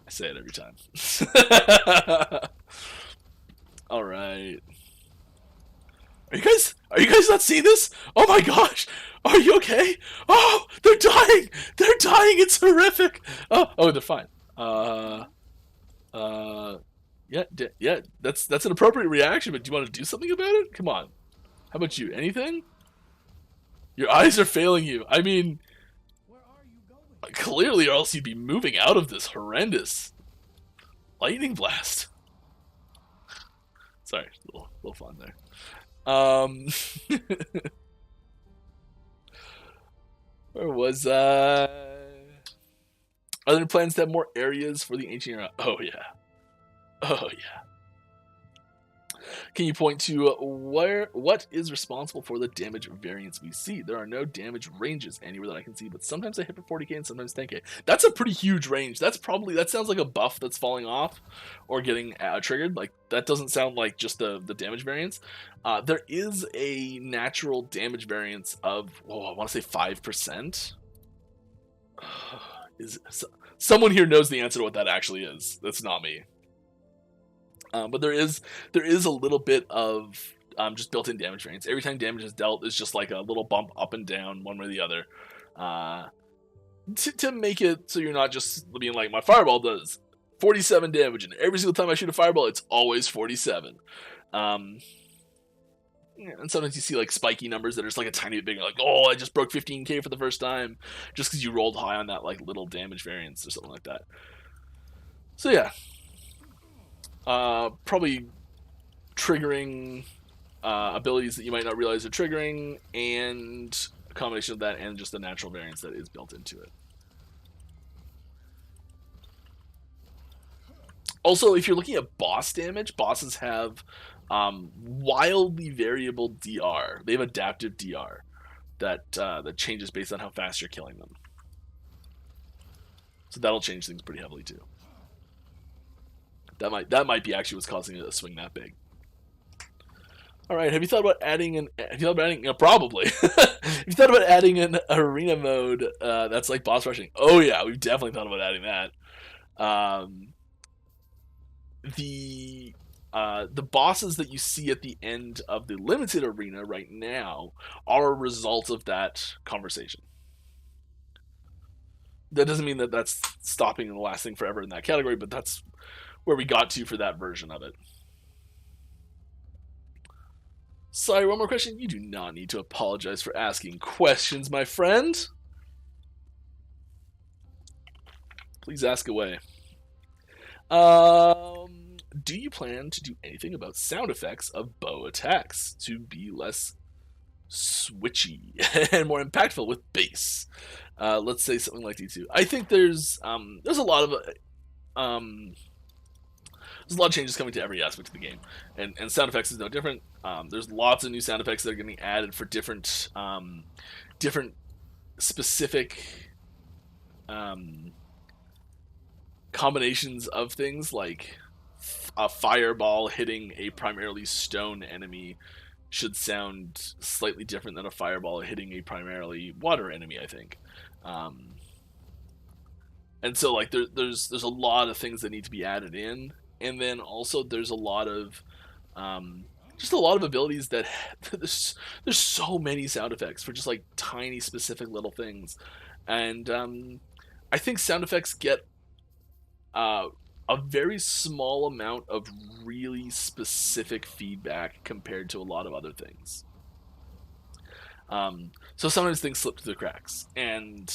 I say it every time. All right. Are you guys not seeing this? Oh my gosh! Are you okay? Oh, they're dying! They're dying! It's horrific! Oh, they're fine. Yeah, yeah, that's an appropriate reaction, but do you want to do something about it? Come on. How about you? Anything? Your eyes are failing you. I mean, clearly, or else you'd be moving out of this horrendous lightning blast. Sorry, a little fun there. Where was Are there plans to have more areas for the ancient era? Oh yeah. Oh yeah. Can you point to what is responsible for the damage variance we see? There are no damage ranges anywhere that I can see, but sometimes they hit for 40k and sometimes 10k. That's a pretty huge range. That sounds like a buff that's falling off or getting triggered. Like that doesn't sound like just the damage variance. There is a natural damage variance of I want to say 5%. Someone here knows the answer to what that actually is. That's not me. But there is a little bit of just built-in damage variance. Every time damage is dealt, is just like a little bump up and down, one way or the other, to make it so you're not just being like, my fireball does 47 damage, and every single time I shoot a fireball, it's always 47. And sometimes you see like spiky numbers that are just like a tiny bit bigger, like, oh, I just broke 15k for the first time, just because you rolled high on that like little damage variance or something like that. So yeah. Probably triggering abilities that you might not realize are triggering, and a combination of that and just the natural variance that is built into it. Also, if you're looking at boss damage, bosses have wildly variable DR. They have adaptive DR that changes based on how fast you're killing them. So that'll change things pretty heavily too. That might be actually what's causing it to swing that big. All right, have you thought about adding probably. Have you thought about adding an arena mode that's like boss rushing? Oh yeah, we've definitely thought about adding that. The bosses that you see at the end of the limited arena right now are a result of that conversation. That doesn't mean that that's stopping and lasting forever in that category, but that's where we got to for that version of it. Sorry, one more question. You do not need to apologize for asking questions, my friend. Please ask away. Do you plan to do anything about sound effects of bow attacks to be less switchy and more impactful with bass? Let's say something like D2. I think there's a lot of there's a lot of changes coming to every aspect of the game, and sound effects is no different. There's lots of new sound effects that are getting added for different specific combinations of things, like a fireball hitting a primarily stone enemy should sound slightly different than a fireball hitting a primarily water enemy, I think. And so like there's a lot of things that need to be added in. And then also there's a lot of just a lot of abilities that there's so many sound effects for just like tiny specific little things, and I think sound effects get a very small amount of really specific feedback compared to a lot of other things. So sometimes things slip through the cracks, and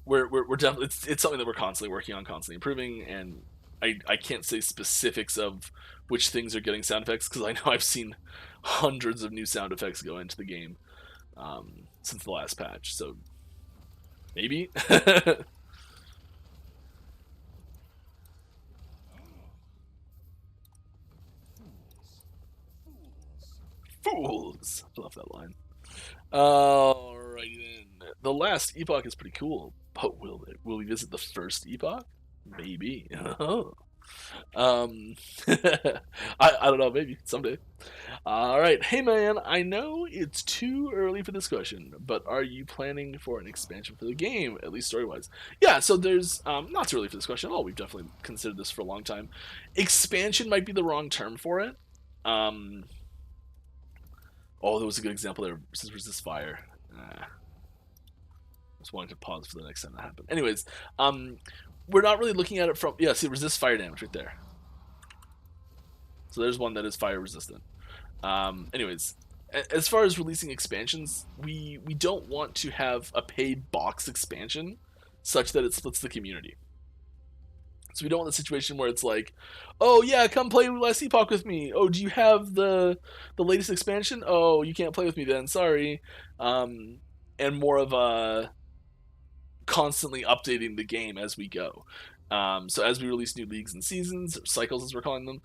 we're definitely it's something that we're constantly working on, constantly improving, and I can't say specifics of which things are getting sound effects because I know I've seen hundreds of new sound effects go into the game since the last patch. So maybe. Fools. I love that line. Alrighty then. The Last Epoch is pretty cool, but will we visit the first epoch? Maybe. I don't know, maybe someday. Alright, hey man, I know it's too early for this question, but are you planning for an expansion for the game, at least story-wise? Yeah, so there's, not too early for this question at all, we've definitely considered this for a long time. Expansion might be the wrong term for it. Oh, that was a good example there. Resist fire. Just wanted to pause for the next time that happened. Anyways, we're not really looking at it from see resist fire damage right there. So there's one that is fire resistant. Anyways, as far as releasing expansions, we don't want to have a paid box expansion such that it splits the community. So we don't want the situation where it's like, oh yeah, come play Last Epoch with me. Oh, do you have the latest expansion? Oh, you can't play with me then. Sorry. And more of a constantly updating the game as we go. So as we release new leagues and seasons, or cycles as we're calling them,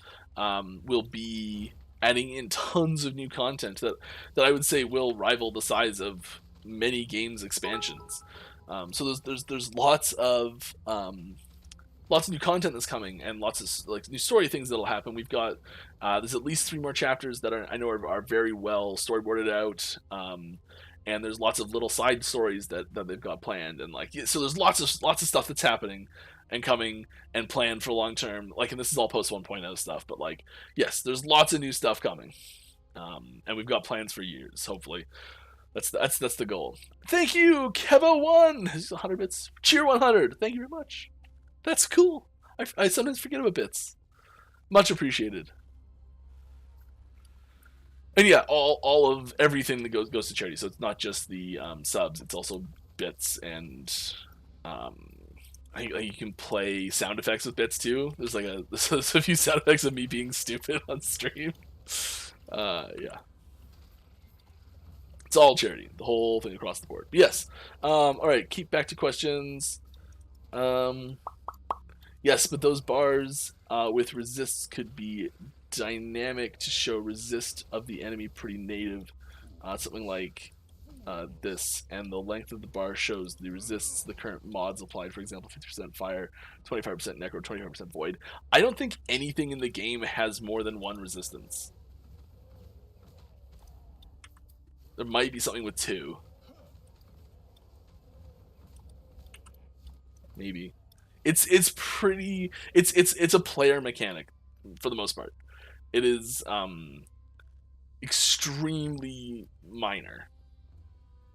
we'll be adding in tons of new content that I would say will rival the size of many games expansions. So there's lots of new content that's coming, and lots of like new story things that'll happen. We've got there's at least 3 more chapters that I know are very well storyboarded out, and there's lots of little side stories that they've got planned, and like so there's lots of stuff that's happening and coming and planned for long term. Like, and this is all post 1.0 stuff, but like yes, there's lots of new stuff coming, and we've got plans for years. Hopefully, that's the goal. Thank you, Kevo1. 100 bits. Cheer 100. Thank you very much. That's cool. I sometimes forget about bits. Much appreciated. And yeah, all of everything that goes to charity. So it's not just the subs; it's also bits, and I think you can play sound effects with bits too. There's like there's a few sound effects of me being stupid on stream. Yeah, it's all charity, the whole thing across the board. But yes. All right, keep back to questions. Yes, but those bars with resists could be dynamic to show resist of the enemy pretty native. Something like this, and the length of the bar shows the resists the current mods applied. For example, 50% fire, 25% necro, 25% void. I don't think anything in the game has more than 1 resistance. There might be something with 2. Maybe. It's pretty. It's a player mechanic for the most part. It is extremely minor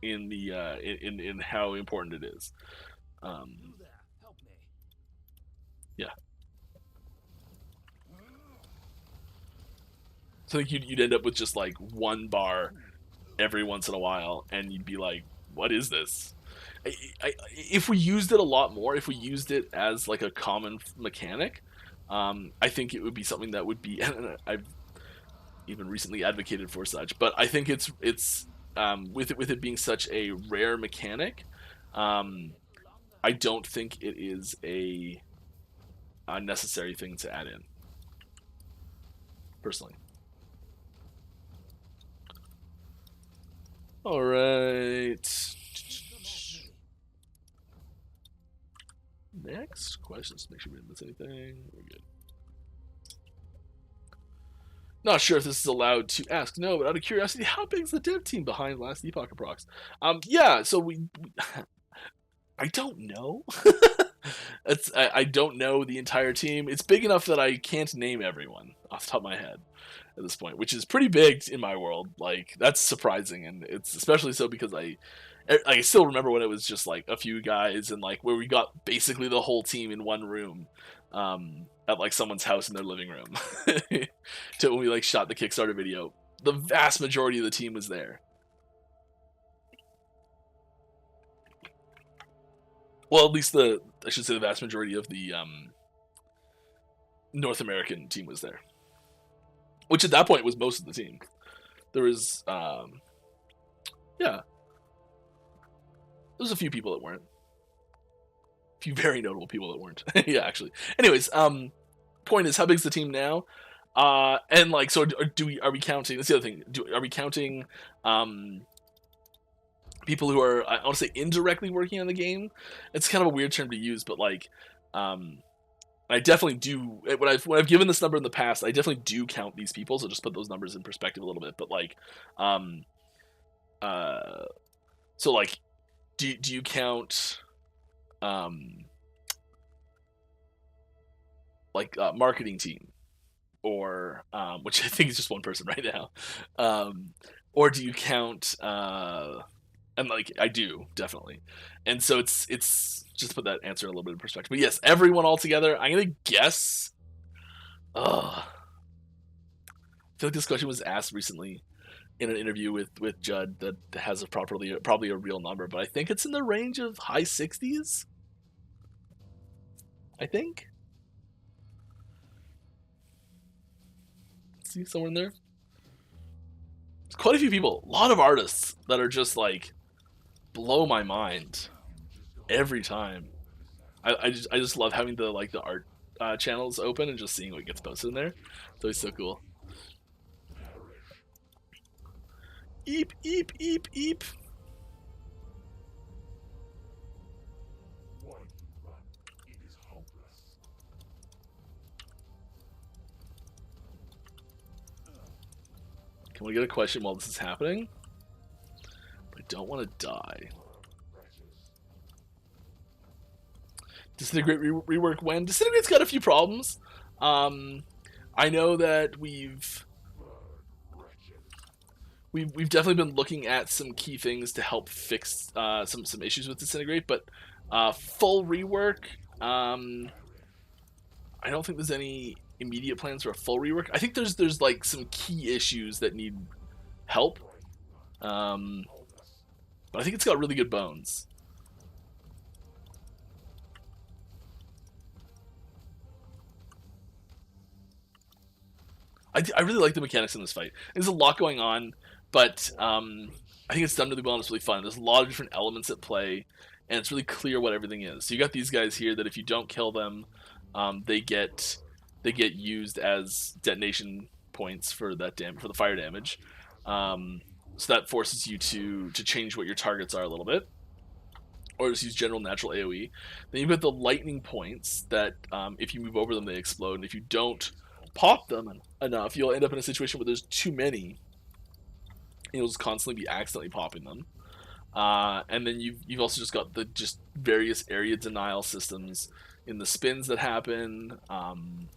in the in how important it is. Yeah. So I think you'd end up with just like 1 bar every once in a while, and you'd be like, "What is this?" If we used it a lot more, if we used it as like a common mechanic, I think it would be something that would be. And I've even recently advocated for such, but I think it's with it being such a rare mechanic, I don't think it is a necessary thing to add in. Personally. All right. Next question. Let's make sure we didn't miss anything. We're good. Not sure if this is allowed to ask. No, but out of curiosity, how big is the dev team behind Last Epoch approx? Yeah. So we I don't know. I don't know the entire team. It's big enough that I can't name everyone off the top of my head at this point, which is pretty big in my world. Like, that's surprising, and it's especially so because I still remember when it was just like a few guys, and like where we got basically the whole team in one room, at like someone's house in their living room, to when we like shot the Kickstarter video. The vast majority of the team was there. Well, at least I should say the vast majority of the North American team was there, which at that point was most of the team. There was, there's a few people that weren't. A few very notable people that weren't. Yeah, actually. Anyways, point is, how big's the team now? And like, so are we counting? That's the other thing. Are we counting people who are, I want to say, indirectly working on the game? It's kind of a weird term to use, but like, I definitely do. When I've given this number in the past, I definitely do count these people. So just put those numbers in perspective a little bit. But like, so like, do you count, like marketing team, or which I think is just one person right now, or do you count? And like I do definitely, and so it's just to put that answer a little bit in perspective. But yes, everyone all together. I'm gonna guess. I feel like this question was asked recently in an interview with Judd that has a probably a real number, but I think it's in the range of high 60s. I think. See somewhere in there. There's quite a few people, a lot of artists that are just like blow my mind every time. I just love having the like the art channels open and just seeing what gets posted in there. It's always so cool. Eep eep eep eep. Can we get a question while this is happening? I don't want to die. Disintegrate rework when? Disintegrate's got a few problems. I know that we've definitely been looking at some key things to help fix some issues with Disintegrate, but full rework, I don't think there's any immediate plans for a full rework. I think there's like some key issues that need help, but I think it's got really good bones. I really like the mechanics in this fight. There's a lot going on, but I think it's done really well and it's really fun. There's a lot of different elements at play, and it's really clear what everything is. So you got these guys here that if you don't kill them, they get used as detonation points for that for the fire damage. So that forces you to change what your targets are a little bit, or just use general natural AoE. Then you've got the lightning points that if you move over them, they explode, and if you don't pop them enough, you'll end up in a situation where there's too many. You'll just constantly be accidentally popping them. And then you've also just got the various area denial systems in the spins that happen. And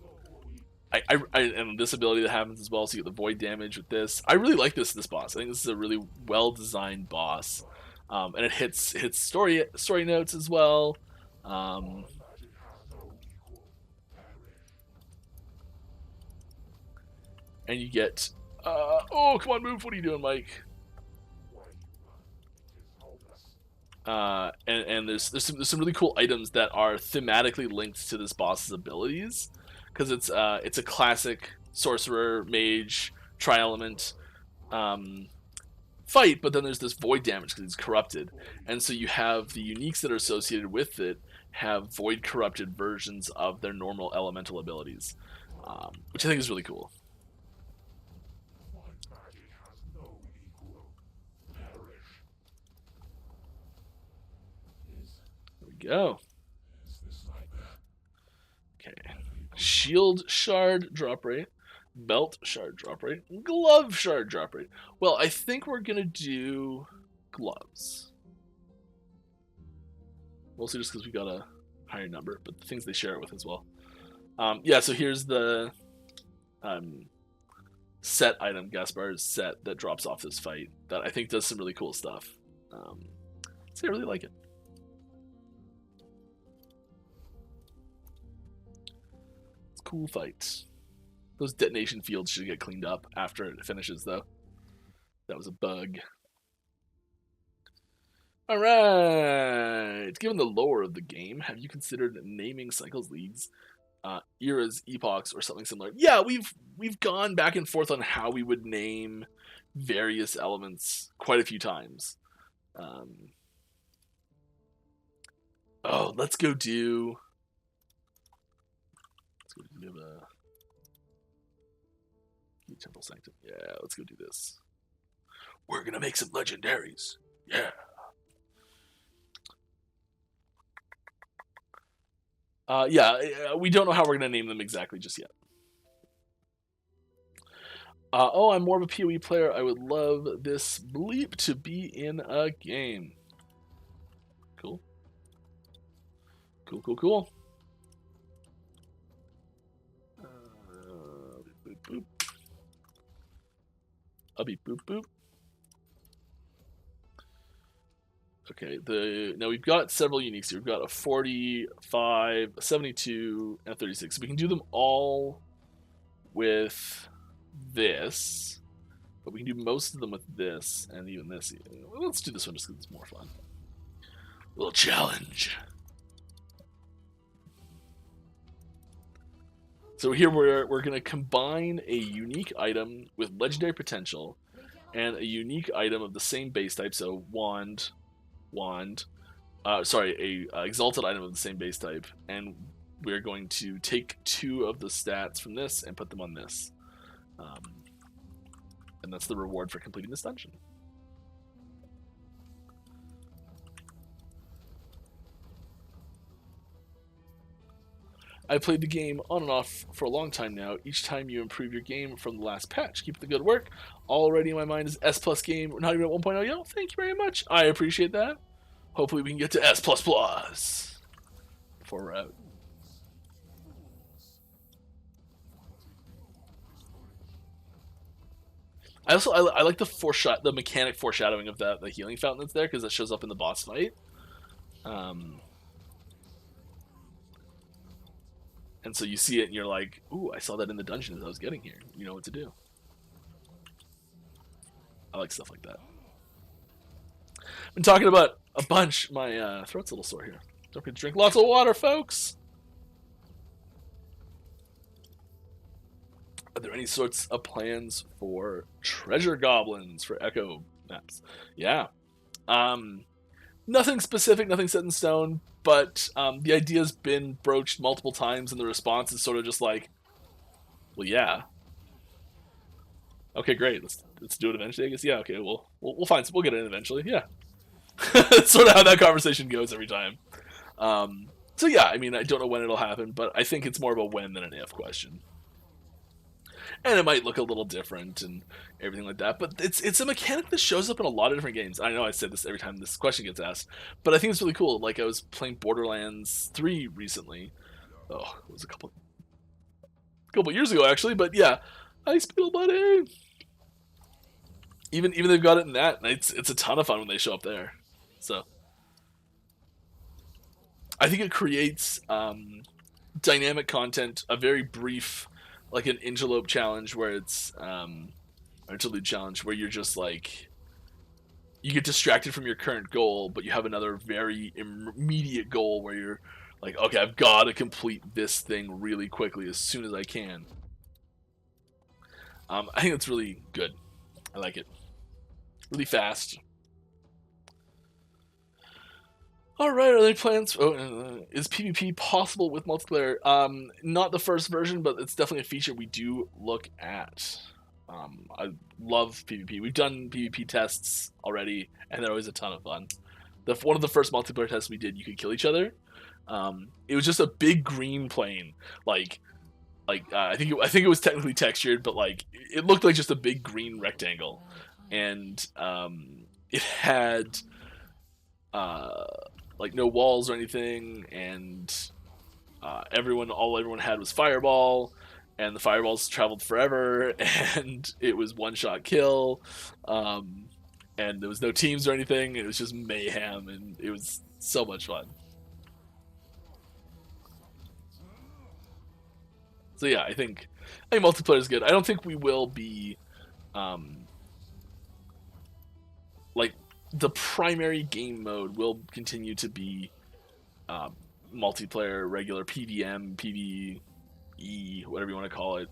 this ability that happens as well, so you get the void damage with this. I really like this boss. I think this is a really well designed boss, and it hits story notes as well. And you get oh, come on, move! What are you doing, Mike? And there's some really cool items that are thematically linked to this boss's abilities, because it's a classic sorcerer mage tri-element fight, but then there's this void damage because he's corrupted, and so you have the uniques that are associated with it have void corrupted versions of their normal elemental abilities, which I think is really cool. Go. Okay. Shield shard drop rate, belt shard drop rate, glove shard drop rate. Well, I think we're gonna do gloves. Mostly just because we got a higher number, but the things they share it with as well. Yeah, so here's the set item, Gaspar's set that drops off this fight that I think does some really cool stuff. So I really like it. Cool fights. Those detonation fields should get cleaned up after it finishes, though. That was a bug. Alright! Given the lore of the game, have you considered naming cycles, leagues, eras, epochs, or something similar? Yeah, we've gone back and forth on how we would name various elements quite a few times. Oh, let's go do... We have a Temple Sanctum. Yeah, let's go do this. We're gonna make some legendaries. Yeah. Yeah, we don't know how we're gonna name them exactly just yet. Oh, I'm more of a PoE player. I would love this bleep to be in a game. Cool. Cool, cool, cool. Boop, boop. I'll be boop, boop. Okay, now we've got several uniques here. We've got a 45, a 72, and a 36. So we can do them all with this, but we can do most of them with this, and even this. Let's do this one just because it's more fun. A little challenge. So here we're going to combine a unique item with legendary potential and a unique item of the same base type, so wand, a exalted item of the same base type, and we're going to take 2 of the stats from this and put them on this. And that's the reward for completing this dungeon. I've played the game on and off for a long time now. Each time you improve your game from the last patch. Keep the good work. Already in my mind is S+ game. We're not even at 1.0 yet. Thank you very much. I appreciate that. Hopefully we can get to S++ before we're out. I like the mechanic foreshadowing of the healing fountain that's there, because it shows up in the boss fight. And so you see it and you're like, ooh, I saw that in the dungeon as I was getting here. You know what to do. I like stuff like that. I've been talking about a bunch. My throat's a little sore here. Don't forget to drink lots of water, folks. Are there any sorts of plans for treasure goblins for Echo maps? Yeah. Nothing specific, nothing set in stone, but the idea's been broached multiple times, and the response is sort of just like, well, yeah. Okay, great. Let's do it eventually, I guess. Yeah, okay, we'll get it in eventually. Yeah. That's sort of how that conversation goes every time. So yeah, I mean, I don't know when it'll happen, but I think it's more of a when than an if question. And it might look a little different and everything like that, but it's a mechanic that shows up in a lot of different games. I know I said this every time this question gets asked, but I think it's really cool. Like, I was playing Borderlands 3 recently. Oh, it was a couple years ago, actually, but yeah. Ice Beetle Buddy! Even they've got it in that, and it's a ton of fun when they show up there. So I think it creates dynamic content, a very brief, like an interlope challenge where it's interlude challenge where you're just like, you get distracted from your current goal, but you have another very immediate goal where you're like, okay, I've got to complete this thing really quickly as soon as I can. I think it's really good. I like it. Really fast. Alright, are there plans? Is PvP possible with multiplayer? Not the first version, but it's definitely a feature we do look at. I love PvP. We've done PvP tests already, and they're always a ton of fun. One of the first multiplayer tests we did, you could kill each other. It was just a big green plane, I think it was technically textured, but like it looked like just a big green rectangle, and it had like no walls or anything, and all everyone had was fireball, and the fireballs traveled forever, and it was one-shot kill, and there was no teams or anything. It was just mayhem, and it was so much fun. So yeah, I think multiplayer is good. I don't think we will be like, the primary game mode will continue to be multiplayer, regular PvM, PvE, whatever you want to call it,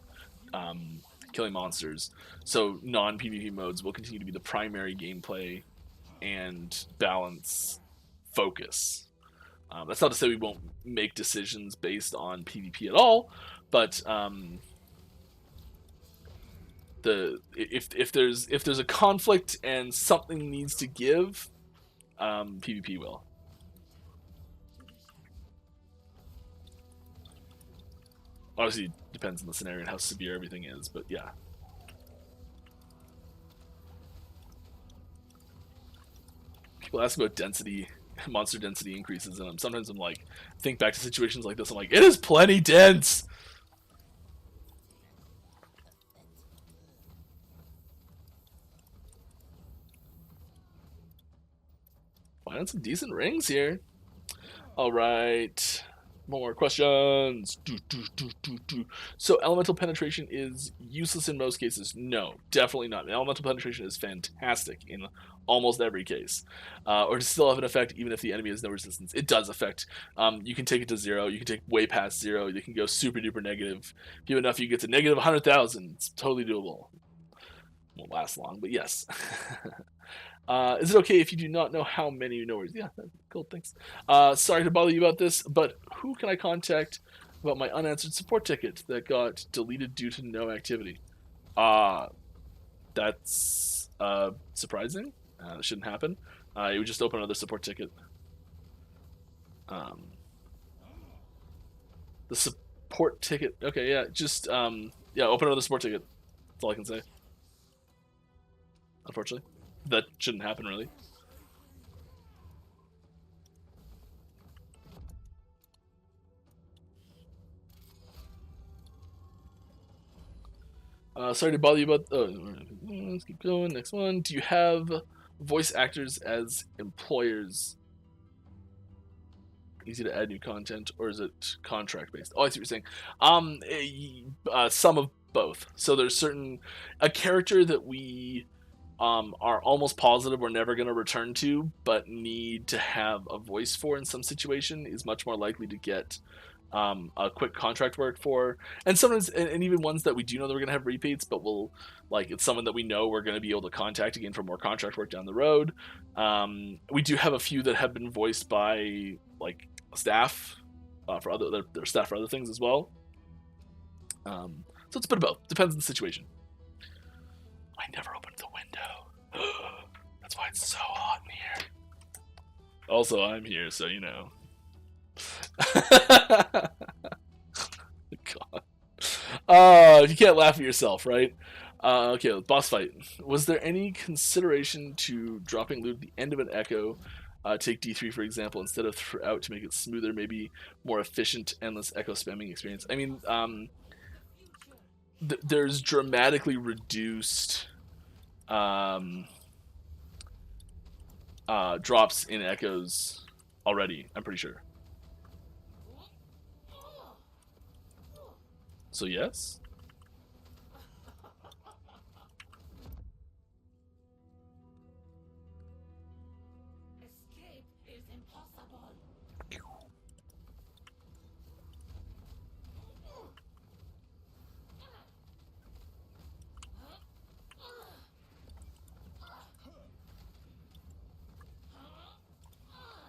killing monsters. So non-PvP modes will continue to be the primary gameplay and balance focus. That's not to say we won't make decisions based on PvP at all, but if there's a conflict and something needs to give, PvP will. Obviously, it depends on the scenario and how severe everything is, but yeah. People ask about density, monster density increases, and sometimes I'm like, think back to situations like this, I'm like, it is plenty dense! Finding some decent rings here. All right. More questions. So elemental penetration is useless in most cases. No, definitely not. Elemental penetration is fantastic in almost every case. Or to still have an effect even if the enemy has no resistance. It does affect. You can take it to 0. You can take way past 0. You can go super duper negative. If you have enough, you get to negative 100,000. It's totally doable. Won't last long, but yes. Is it okay if you do not know how many knowers? Yeah, cool, thanks. Sorry to bother you about this, but who can I contact about my unanswered support ticket that got deleted due to no activity? That's surprising. That shouldn't happen. You would just open another support ticket. The support ticket. Okay, yeah, just yeah, open another support ticket. That's all I can say. Unfortunately, that shouldn't happen really. Sorry to bother you about. Let's keep going. Next one. Do you have voice actors as employers? Easy to add new content, or is it contract based? Oh, I see what you're saying. Some of both. So there's a character that we are almost positive we're never going to return to, but need to have a voice for in some situation is much more likely to get a quick contract work for, and sometimes, and even ones that we do know that we're going to have repeats, but we'll it's someone that we know we're going to be able to contact again for more contract work down the road. We do have a few that have been voiced by staff for their staff for other things as well. So it's a bit of both. Depends on the situation. I never opened the window. That's why it's so hot in here. Also, I'm here, so you know. God. You can't laugh at yourself, right? Okay, boss fight. Was there any consideration to dropping loot at the end of an echo? Take D3 for example, instead of throughout to make it smoother, maybe more efficient, endless echo spamming experience. I mean, there's dramatically reduced drops in echoes already, I'm pretty sure. So yes. Escape is impossible.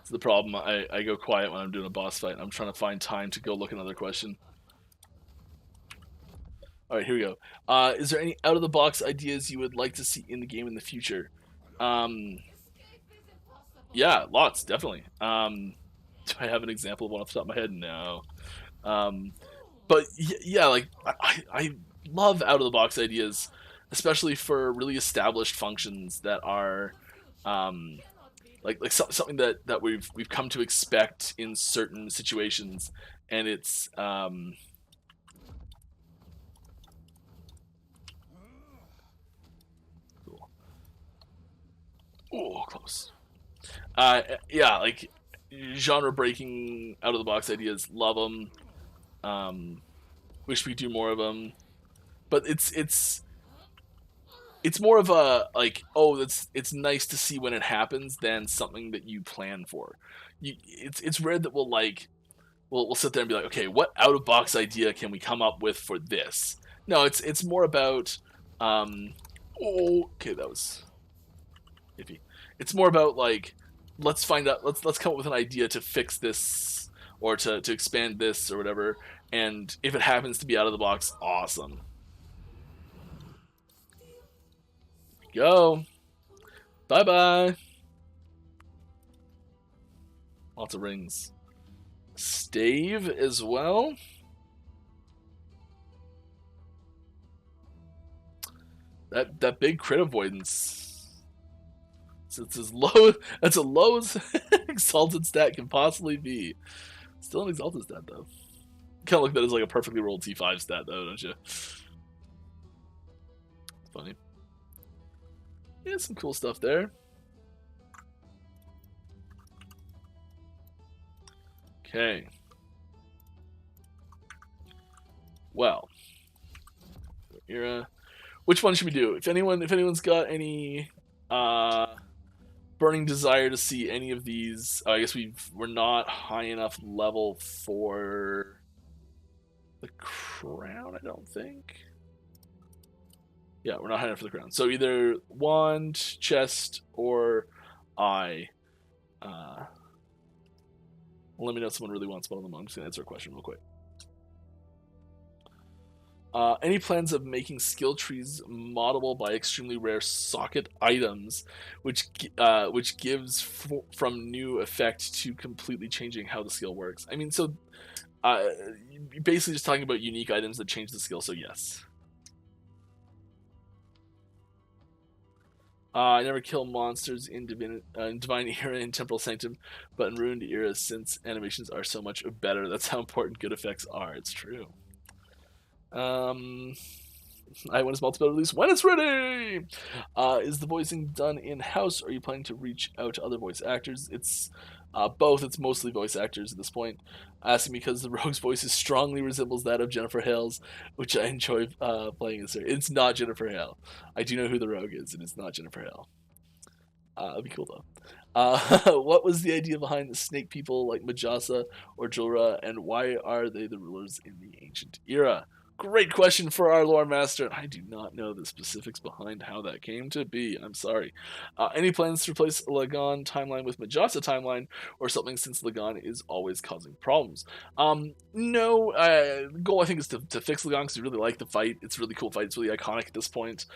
It's the problem. I go quiet when I'm doing a boss fight. I'm trying to find time to go look at another question. Alright, here we go. Is there any out-of-the-box ideas you would like to see in the game in the future? Yeah, lots, definitely. Do I have an example of one off the top of my head? No. But yeah, I love out-of-the-box ideas, especially for really established functions that are something that we've come to expect in certain situations, and it's oh, close. Yeah, genre breaking out of the box ideas, love them. Wish we do more of them, but it's more of a it's nice to see when it happens than something that you plan for. It's rare that we'll sit there and be like, okay, what out of box idea can we come up with for this? No, it's more about okay, that was iffy. It's more about let's find out, let's come up with an idea to fix this or to expand this or whatever, and if it happens to be out of the box, awesome. Go. Bye bye. Lots of rings. Stave as well. That big crit avoidance. So it's as low. That's a low as exalted stat can possibly be. Still an exalted stat though. Kind of look at that as like a perfectly rolled T5 stat though, don't you? Funny. Yeah, some cool stuff there. Okay. Well, Era. Which one should we do? If anyone's got any burning desire to see any of these, I guess we're not high enough level for the crown, I don't think. Yeah, we're not high enough for the crown. So either wand, chest, or eye. Let me know if someone really wants one of them. I'm just gonna answer a question real quick. Any plans of making skill trees moddable by extremely rare socket items, which gives from new effect to completely changing how the skill works? I mean, so you're basically just talking about unique items that change the skill. So yes. I never kill monsters in Divine Era and Temporal Sanctum, but in Ruined Era, since animations are so much better, that's how important good effects are. It's true. When is multiplayer release? When it's ready! Is the voicing done in-house, or are you planning to reach out to other voice actors? It's both. It's mostly voice actors at this point. Asking because the Rogue's voice strongly resembles that of Jennifer Hale's, which I enjoy playing as her. It's not Jennifer Hale. I do know who the Rogue is, and it's not Jennifer Hale. It'd be cool, though. What was the idea behind the snake people like Majasa or Jorah, and why are they the rulers in the ancient era? Great question for our lore master. I do not know the specifics behind how that came to be. I'm sorry. Any plans to replace Lagan timeline with Majasa timeline or something, since Lagan is always causing problems? No. The goal, I think, is to fix Lagan because we really like the fight. It's a really cool fight. It's really iconic at this point.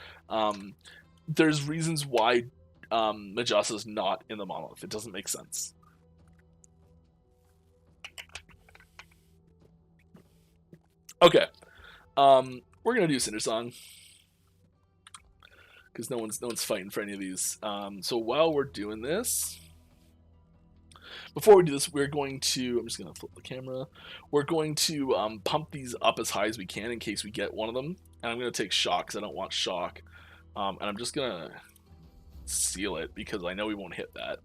There's reasons why Majasa's not in the monolith. It doesn't make sense. Okay. We're gonna do Cinder Song because no one's fighting for any of these. So while we're doing this, before we do this, we're going to. I'm just gonna flip the camera. We're going to pump these up as high as we can in case we get one of them, and I'm gonna take shock because I don't want shock, and I'm just gonna seal it because I know we won't hit that.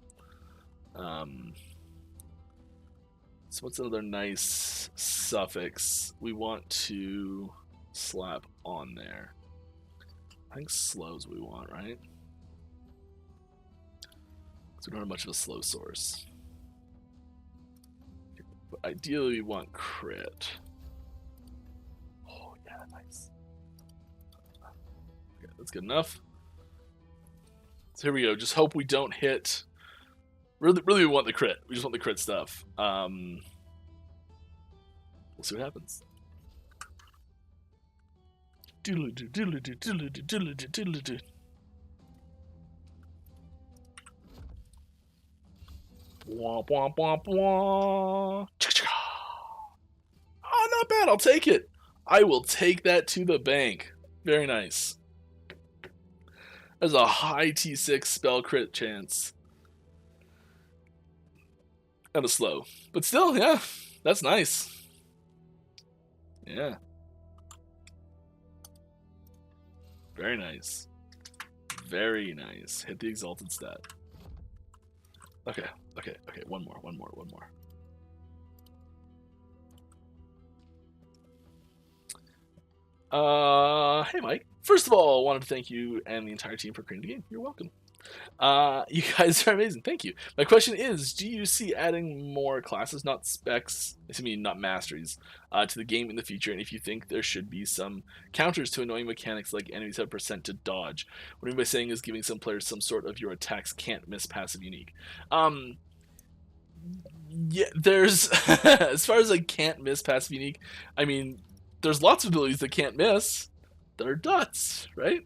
So what's another nice suffix we want to slap on there? I think slows we want, right? Because we don't have much of a slow source. But ideally we want crit. Oh yeah, nice. Okay, that's good enough. So here we go. Just hope we don't hit. Really, we want the crit. We just want the crit stuff. We'll see what happens. Doodle-doo, doodle-doo, doodle-doo, doodle-doo, doodle-doo. Womp, womp, womp, womp. Oh, not bad. I'll take it. I will take that to the bank. Very nice. There's a high T6 spell crit chance. And a slow. But still, yeah, that's nice. Yeah. Very nice. Very nice. Hit the exalted stat. Okay. One more. Hey Mike. First of all, I wanted to thank you and the entire team for creating the game. You're welcome. You guys are amazing. Thank you. My question is, do you see adding more classes, not specs, not masteries, to the game in the future? And if you think there should be some counters to annoying mechanics like enemies have percent to dodge. What I mean by saying is giving some players some sort of your attacks can't miss passive unique. Yeah, there's as far as like can't miss passive unique, I mean, there's lots of abilities that can't miss. They're dots, right?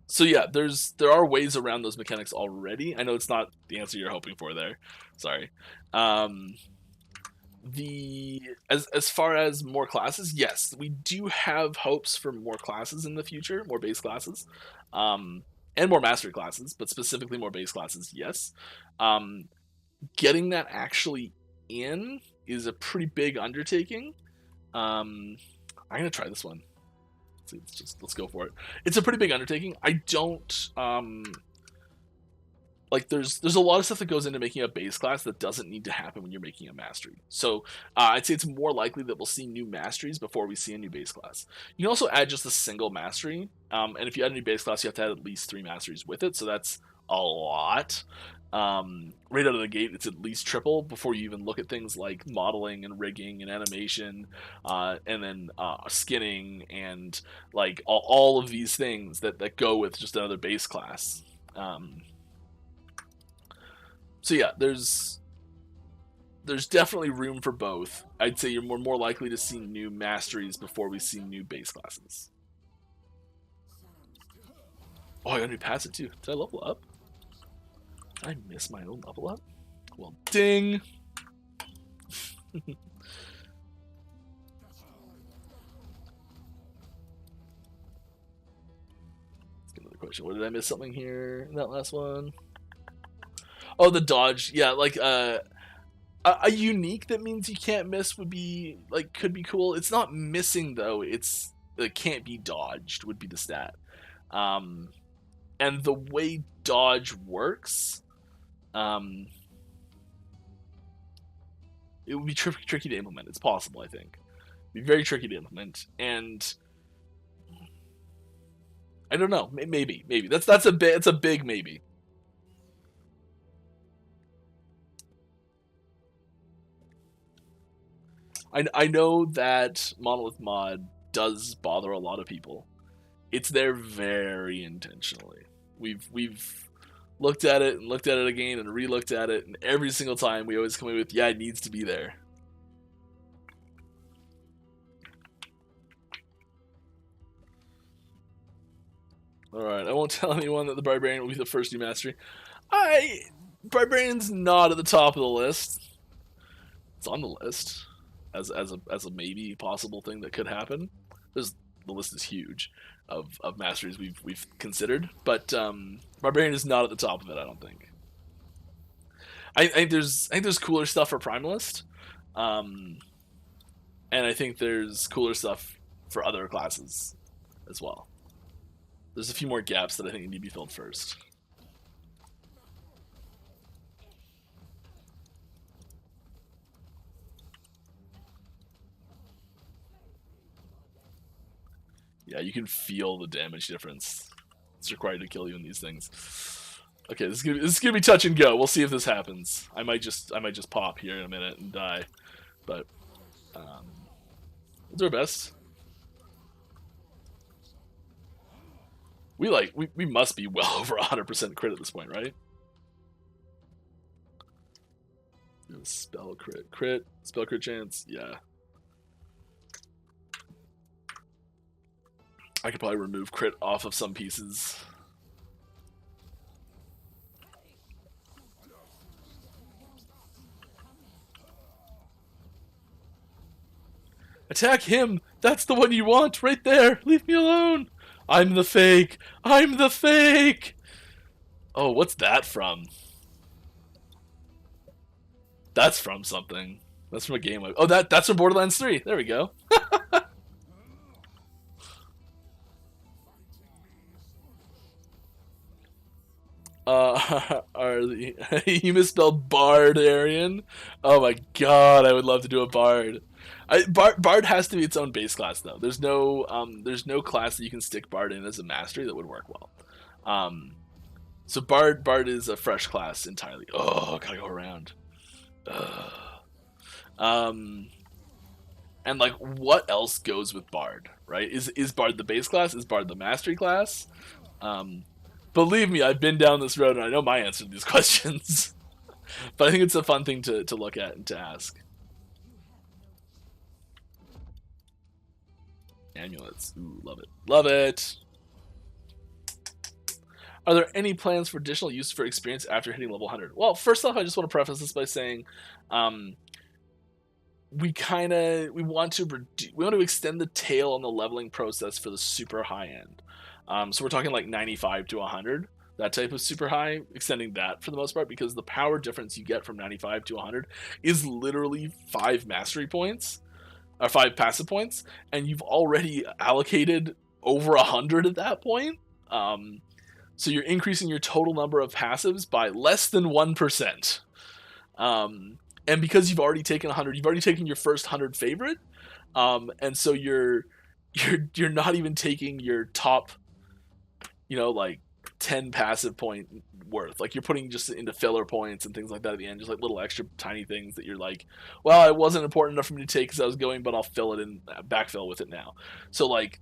So yeah, there are ways around those mechanics already. I know it's not the answer you're hoping for there. Sorry. As far as more classes, yes, we do have hopes for more classes in the future, more base classes, and more mastery classes, but specifically more base classes. Yes. Getting that actually in is a pretty big undertaking. I'm gonna try this one. Let's go for it. It's a pretty big undertaking. I don't like there's a lot of stuff that goes into making a base class that doesn't need to happen when you're making a mastery. So I'd say it's more likely that we'll see new masteries before we see a new base class. You can also add just a single mastery, and if you add a new base class, you have to add at least 3 masteries with it. So that's a lot. Right out of the gate, it's at least triple before you even look at things like modeling and rigging and animation, and then skinning and like all of these things that go with just another base class. So yeah, there's definitely room for both. I'd say you're more likely to see new masteries before we see new base classes. Oh, I got a new passive too. Did I level up? Did I miss my own level up? Well, ding. Let's get another question. What did I miss something here in that last one? Oh, the dodge. Yeah, like a unique that means you can't miss would be like could be cool. It's not missing though. It can't be dodged would be the stat. And the way dodge works, it would be tricky to implement. It's possible, I think. It'd be very tricky to implement, and I don't know. Maybe that's a bit. It's a big maybe. I know that Monolith Mod does bother a lot of people. It's there very intentionally. We've looked at it and looked at it again and re-looked at it, and every single time we always come away with, yeah, it needs to be there. Alright, I won't tell anyone that the Barbarian will be the first new mastery. Barbarian's not at the top of the list. It's on the list as a maybe possible thing that could happen. The list is huge of masteries we've considered, but Barbarian is not at the top of it. I don't think. I think there's cooler stuff for Primalist, and I think there's cooler stuff for other classes as well. There's a few more gaps that I think need to be filled first. Yeah, you can feel the damage difference. It's required to kill you in these things. Okay, this is gonna be touch and go. We'll see if this happens. I might just pop here in a minute and die, but we'll do our best. We must be well over 100% crit at this point, right? Spell crit, spell crit chance, yeah. I could probably remove crit off of some pieces. Attack him! That's the one you want, right there! Leave me alone! I'm the fake! I'm the fake! Oh, what's that from? That's from something. That's from a game. Oh, that's from Borderlands 3. There we go. You misspelled Bard, Arian. Oh my god, I would love to do a Bard. Bard has to be its own base class though. There's no class that you can stick Bard in as a mastery that would work well. So Bard is a fresh class entirely. Oh, gotta go around. And like, what else goes with Bard? Right? Is Bard the base class? Is Bard the mastery class? Believe me, I've been down this road and I know my answer to these questions. But I think it's a fun thing to look at and to ask. Amulets. Ooh, love it. Love it! Are there any plans for additional use for experience after hitting level 100? Well, first off, I just want to preface this by saying we want to extend the tail on the leveling process for the super high end. So we're talking like 95 to 100, that type of super high, extending that for the most part, because the power difference you get from 95 to 100 is literally 5 mastery points, or 5 passive points, and you've already allocated over 100 at that point. So you're increasing your total number of passives by less than 1%. And because you've already taken 100, you've already taken your first 100 favorite, and so you're not even taking your top, like 10 passive point worth. Like you're putting just into filler points and things like that at the end, just like little extra tiny things that you're like, well, it wasn't important enough for me to take because I was going, but I'll fill it in, backfill with it now. So like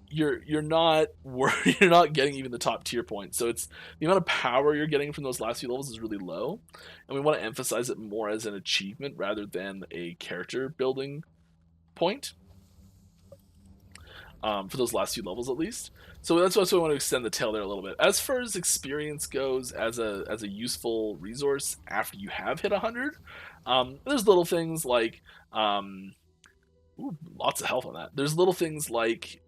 you're not you're not getting even the top tier points. So it's the amount of power you're getting from those last few levels is really low, and we want to emphasize it more as an achievement rather than a character building point. For those last few levels at least. So that's why we want to extend the tail there a little bit. As far as experience goes, as a useful resource after you have hit 100, there's little things like lots of health on that. There's little things like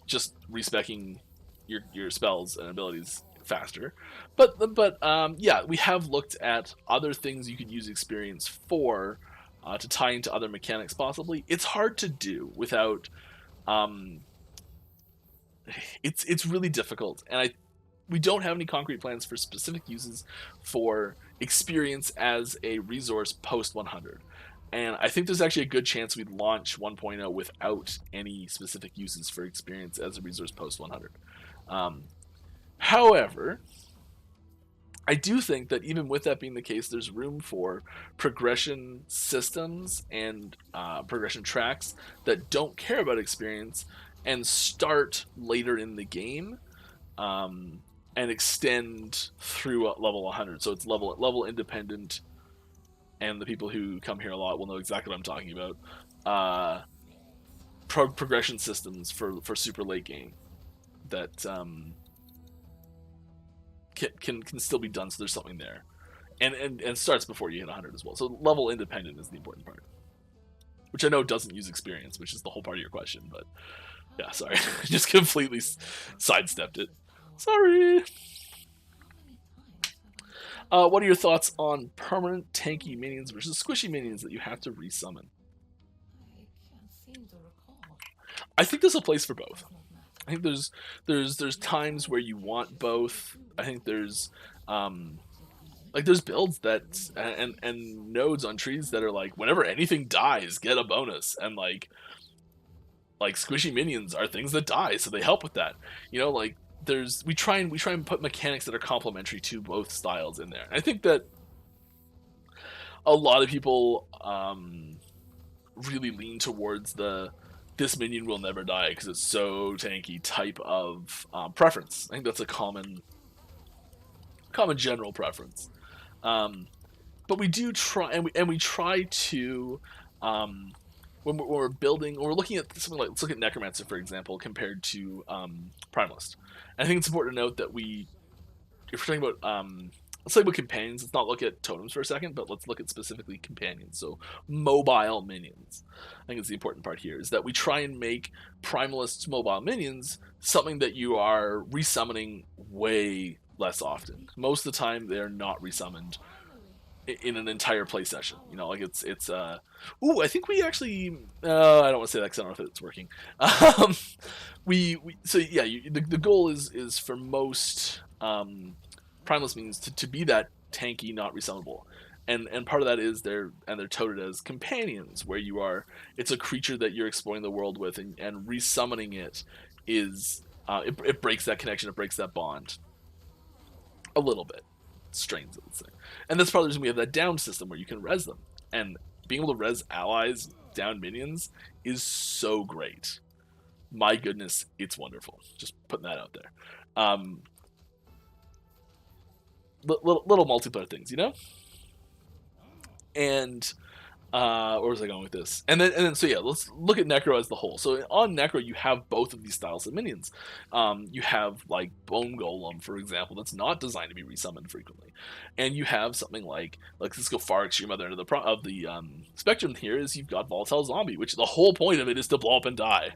just respecking your spells and abilities faster. But yeah, we have looked at other things you could use experience for to tie into other mechanics possibly. It's hard to do without it's really difficult, and we don't have any concrete plans for specific uses for experience as a resource post 100. And I think there's actually a good chance we'd launch 1.0 without any specific uses for experience as a resource post 100. However, I do think that even with that being the case, there's room for progression systems and progression tracks that don't care about experience and start later in the game and extend through level 100. So it's level independent, and the people who come here a lot will know exactly what I'm talking about. Progression systems for super late game that can still be done, so there's something there, and starts before you hit 100 as well. So level independent is the important part, which I know doesn't use experience, which is the whole part of your question. But yeah, sorry, just completely sidestepped it. Sorry. What are your thoughts on permanent tanky minions versus squishy minions that you have to resummon? I can't seem to recall. I think there's a place for both. I think there's times where you want both. I think there's there's builds that and nodes on trees that are like, whenever anything dies, get a bonus, and like squishy minions are things that die, so they help with that. Like we try and put mechanics that are complementary to both styles in there. And I think that a lot of people really lean towards this minion will never die because it's so tanky type of preference. I think that's a common general preference. But we do try, and we try to when we're building, when we're looking at something like, let's look at Necromancer for example, compared to Primalist. And I think it's important to note that if we're talking about let's talk about companions. Let's not look at totems for a second, but let's look at specifically companions. So mobile minions. I think it's the important part here, is that we try and make Primalist's mobile minions something that you are resummoning way less often. Most of the time, they're not resummoned in an entire play session. Like it's I think we actually I don't want to say that because I don't know if it's working. So yeah, the goal is for most Primalist means to be that tanky, not resummonable, and part of that is they're touted as companions, where it's a creature that you're exploring the world with, and resummoning it is it breaks that connection, it breaks that bond a little bit, strains it, let's say. And that's part of the reason we have that down system where you can res them, and being able to res allies down minions is so great. My goodness, it's wonderful. Just putting that out there. Little multiplayer things, and where was I going with this? And then so yeah, let's look at Necro as the whole. So on Necro, you have both of these styles of minions. You have like Bone Golem, for example, that's not designed to be resummoned frequently, and you have something like let's go far extreme other end of the spectrum. Here is you've got Volatile Zombie, which the whole point of it is to blow up and die.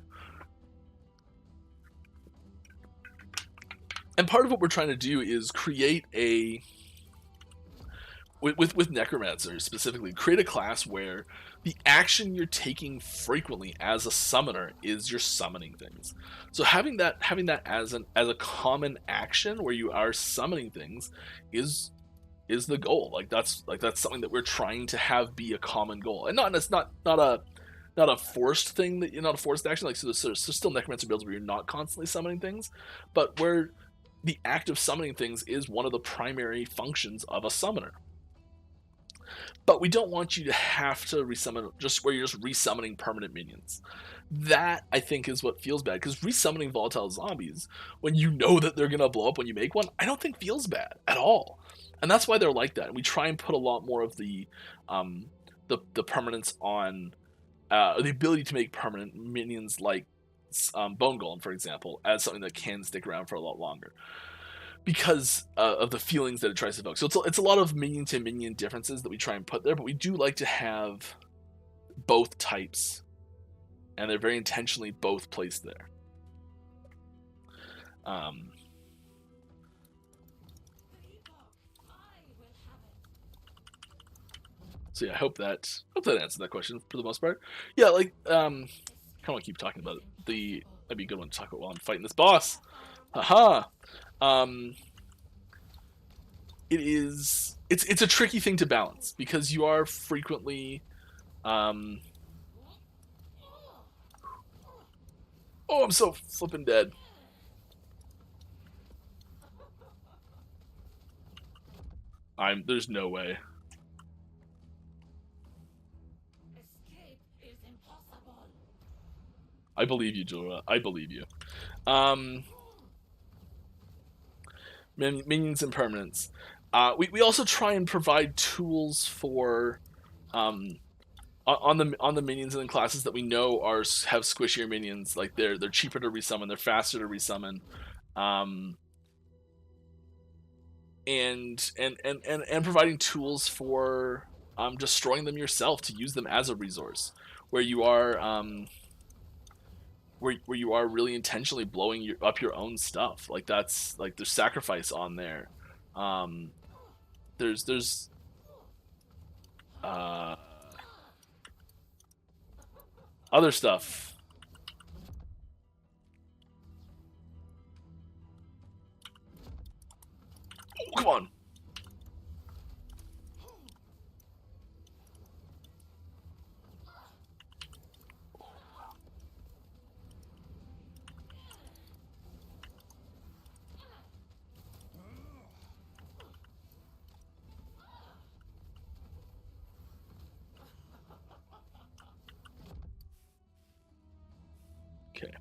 And part of what we're trying to do is create with Necromancer specifically, create a class where the action you're taking frequently as a summoner is you're summoning things. So having that as a common action where you are summoning things is the goal. Like that's something that we're trying to have be a common goal, and it's not a forced thing, that you're not a forced action. Like so there's still necromancer builds where you're not constantly summoning things, but where the act of summoning things is one of the primary functions of a summoner. But we don't want you to have to resummon just where you're just resummoning permanent minions. That, I think, is what feels bad, because resummoning volatile zombies when you know that they're gonna blow up when you make one, I don't think feels bad at all. And that's why they're like that. And we try and put a lot more of the permanence on the ability to make permanent minions, like Bone Golem, for example, as something that can stick around for a lot longer, because of the feelings that it tries to evoke. So it's a lot of minion to minion differences that we try and put there, but we do like to have both types, and they're very intentionally both placed there. So yeah, I hope that answered that question for the most part. Yeah, like kind of want to keep talking about it. That'd be a good one to talk about while I'm fighting this boss. Haha. It's a tricky thing to balance, because you are frequently oh, I'm so flippin' dead. There's no way. Escape is impossible. I believe you, Julia. I believe you. Minions and permanents. We also try and provide tools for on the minions and the classes that we know have squishier minions. Like they're cheaper to resummon, they're faster to resummon, and providing tools for destroying them yourself to use them as a resource, where you are where you are really intentionally blowing up your own stuff. Like that's like there's sacrifice on there. There's other stuff. Oh, come on. Okay.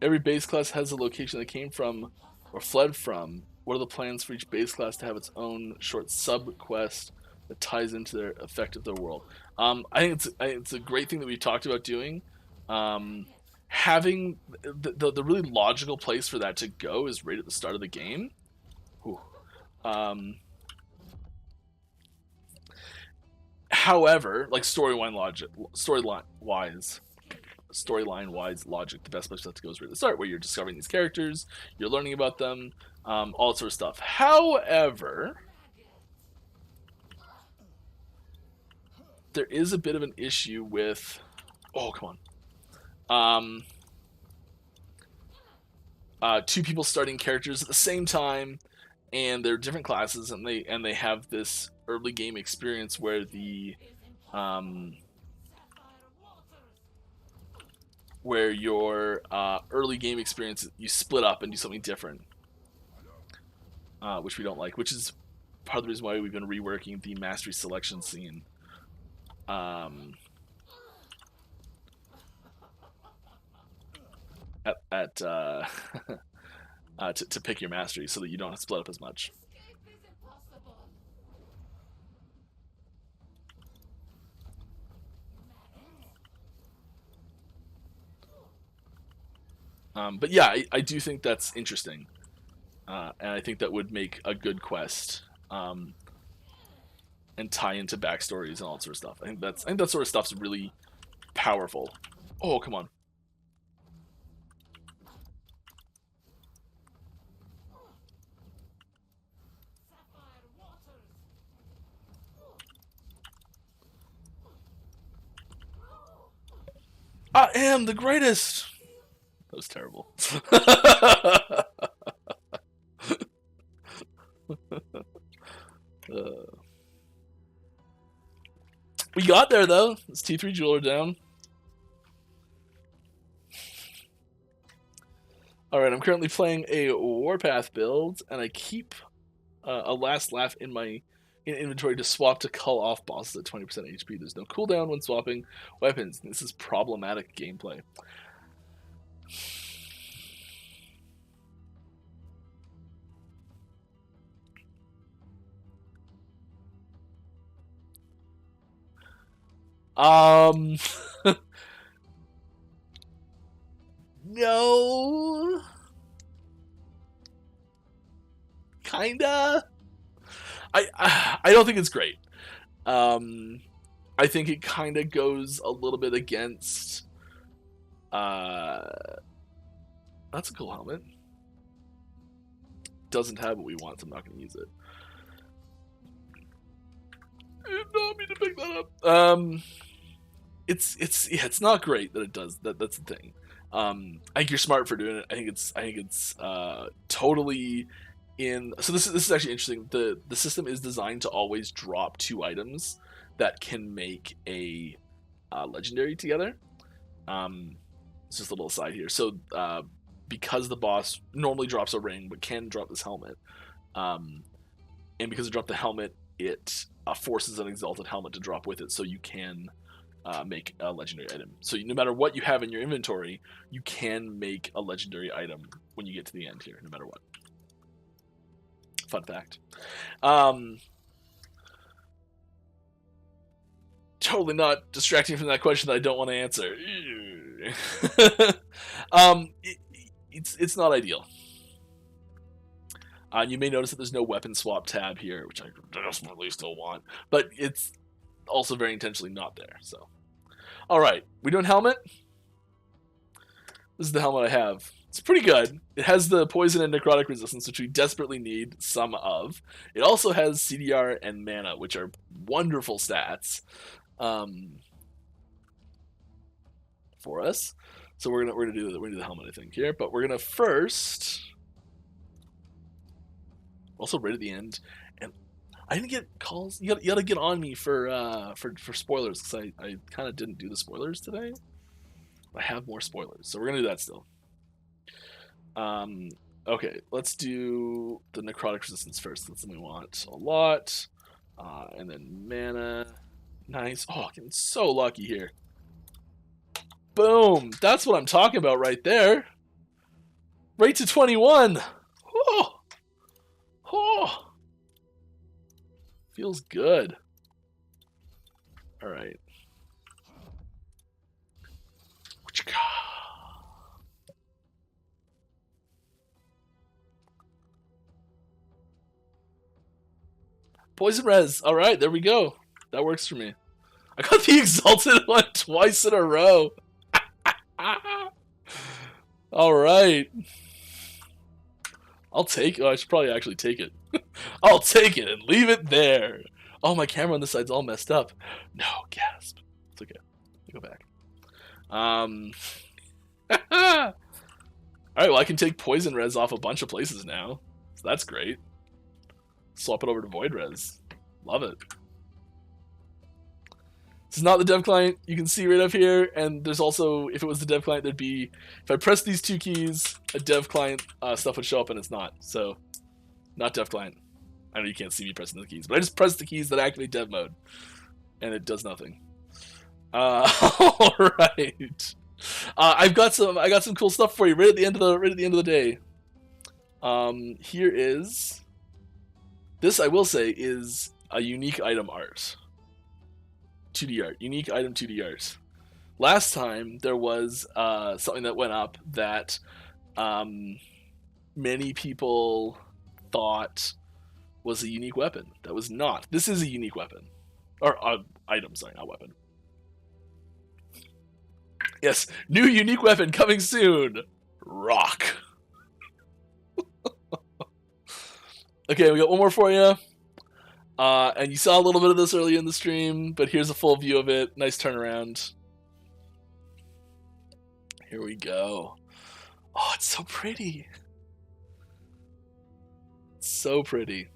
Every base class has a location they came from or fled from. What are the plans for each base class to have its own short sub quest that ties into their effect of their world? I think it's a great thing that we've talked about doing. Having the really logical place for that to go is right at the start of the game. However, like storyline wise logic, the best place to go is right at the start, where you're discovering these characters, you're learning about them, all that sort of stuff. However, there is a bit of an issue with come on. Two people starting characters at the same time, and they're different classes, and they have this early game experience where where your early game experience, you split up and do something different, which we don't like, which is part of the reason why we've been reworking the mastery selection scene. To pick your mastery so that you don't split up as much. But yeah, I do think that's interesting, and I think that would make a good quest, and tie into backstories and all that sort of stuff. I think that sort of stuff's really powerful. Oh, come on. I am the greatest. That was terrible. We got there though. It's T3 Jeweler down. Alright, I'm currently playing a Warpath build, and I keep a Last Laugh in my inventory to swap to cull off bosses at 20% HP. There's no cooldown when swapping weapons. This is problematic gameplay. No. Kinda. I don't think it's great. I think it kind of goes a little bit against. That's a cool helmet. Doesn't have what we want, so I'm not going to use it. I did not mean to pick that up. It's not great that it does that. That's the thing. I think you're smart for doing it. I think it's totally in. So this is actually interesting. The system is designed to always drop 2 items that can make a legendary together. It's just a little aside here. So because the boss normally drops a ring but can drop this helmet, and because it dropped the helmet, it forces an exalted helmet to drop with it, so you can make a legendary item. So no matter what you have in your inventory, you can make a legendary item when you get to the end here, no matter what. Fun fact. Totally not distracting from that question that I don't want to answer. It's not ideal. You may notice that there's no weapon swap tab here, which I desperately still want, but it's also very intentionally not there. So, all right, we doing helmet? This is the helmet I have. It's pretty good. It has the poison and necrotic resistance, which we desperately need some of. It also has CDR and mana, which are wonderful stats for us. So we're gonna do the helmet, I think, here. But we're gonna first, also right at the end, and I didn't get calls. You gotta get on me for spoilers, because I kind of didn't do the spoilers today. I have more spoilers, so we're gonna do that still. Okay, let's do the necrotic resistance first. That's something we want a lot, and then mana. Nice. Oh, getting so lucky here. Boom. That's what I'm talking about right there. Right to 21. Oh. Oh. Feels good. All right. Poison res. All right, there we go. That works for me. I got the exalted one twice in a row. All right. I'll take it. Oh, I should probably actually take it. I'll take it and leave it there. Oh, my camera on this side's all messed up. No, gasp. It's okay. Let me go back. All right, well, I can take poison res off a bunch of places now. So that's great. Swap it over to void res. Love it. This is not the dev client. You can see right up here, and there's also, if it was the dev client, there'd be, if I press these 2 keys, a dev client stuff would show up, and it's not. So, not dev client. I know you can't see me pressing the keys, but I just press the keys that activate dev mode, and it does nothing. All right. I got some cool stuff for you right at the end of the day. Here is, this I will say is a unique item art. 2D art. Unique item 2D art. Last time there was something that went up that many people thought was a unique weapon. That was not. This is a unique weapon. Or item, sorry, not weapon. Yes, new unique weapon coming soon. Rock. Okay, we got one more for you. And you saw a little bit of this earlier in the stream, but here's a full view of it. Nice turnaround. Here we go. Oh, it's so pretty. So pretty.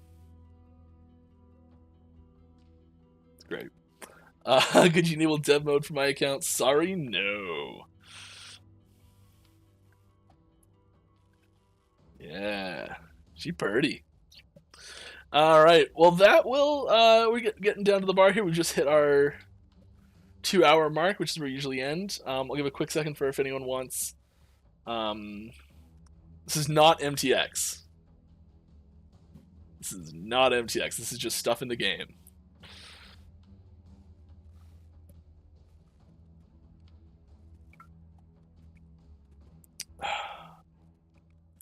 It's great. Could you enable dev mode for my account? Sorry, no. Yeah, she pretty. All right, well that will we're getting down to the bar here. We just hit our 2-hour mark, which is where we usually end. I'll give a quick second for if anyone wants. This is not MTX. This is not MTX. This is just stuff in the game.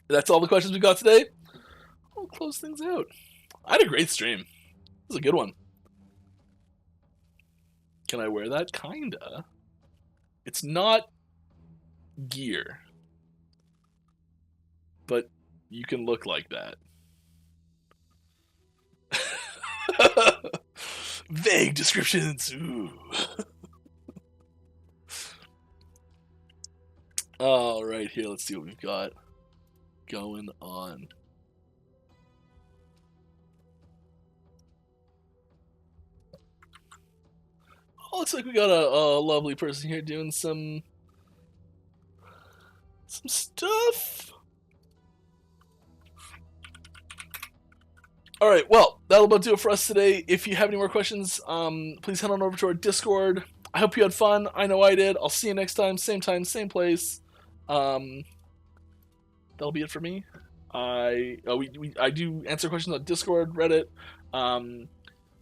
That's all the questions we got today. I'll close things out. I had a great stream. It was a good one. Can I wear that? Kinda. It's not gear, but you can look like that. Vague descriptions. Ooh. All right, here. Let's see what we've got going on. Oh, looks like we got a lovely person here doing some stuff. All right, well, that'll about do it for us today. If you have any more questions, please head on over to our Discord. I hope you had fun. I know I did. I'll see you next time, same place. That'll be it for me. I do answer questions on Discord, Reddit,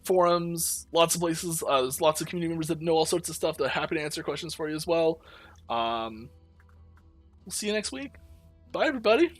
forums, lots of places. There's lots of community members that know all sorts of stuff that are happy to answer questions for you as well. We'll see you next week. Bye, everybody.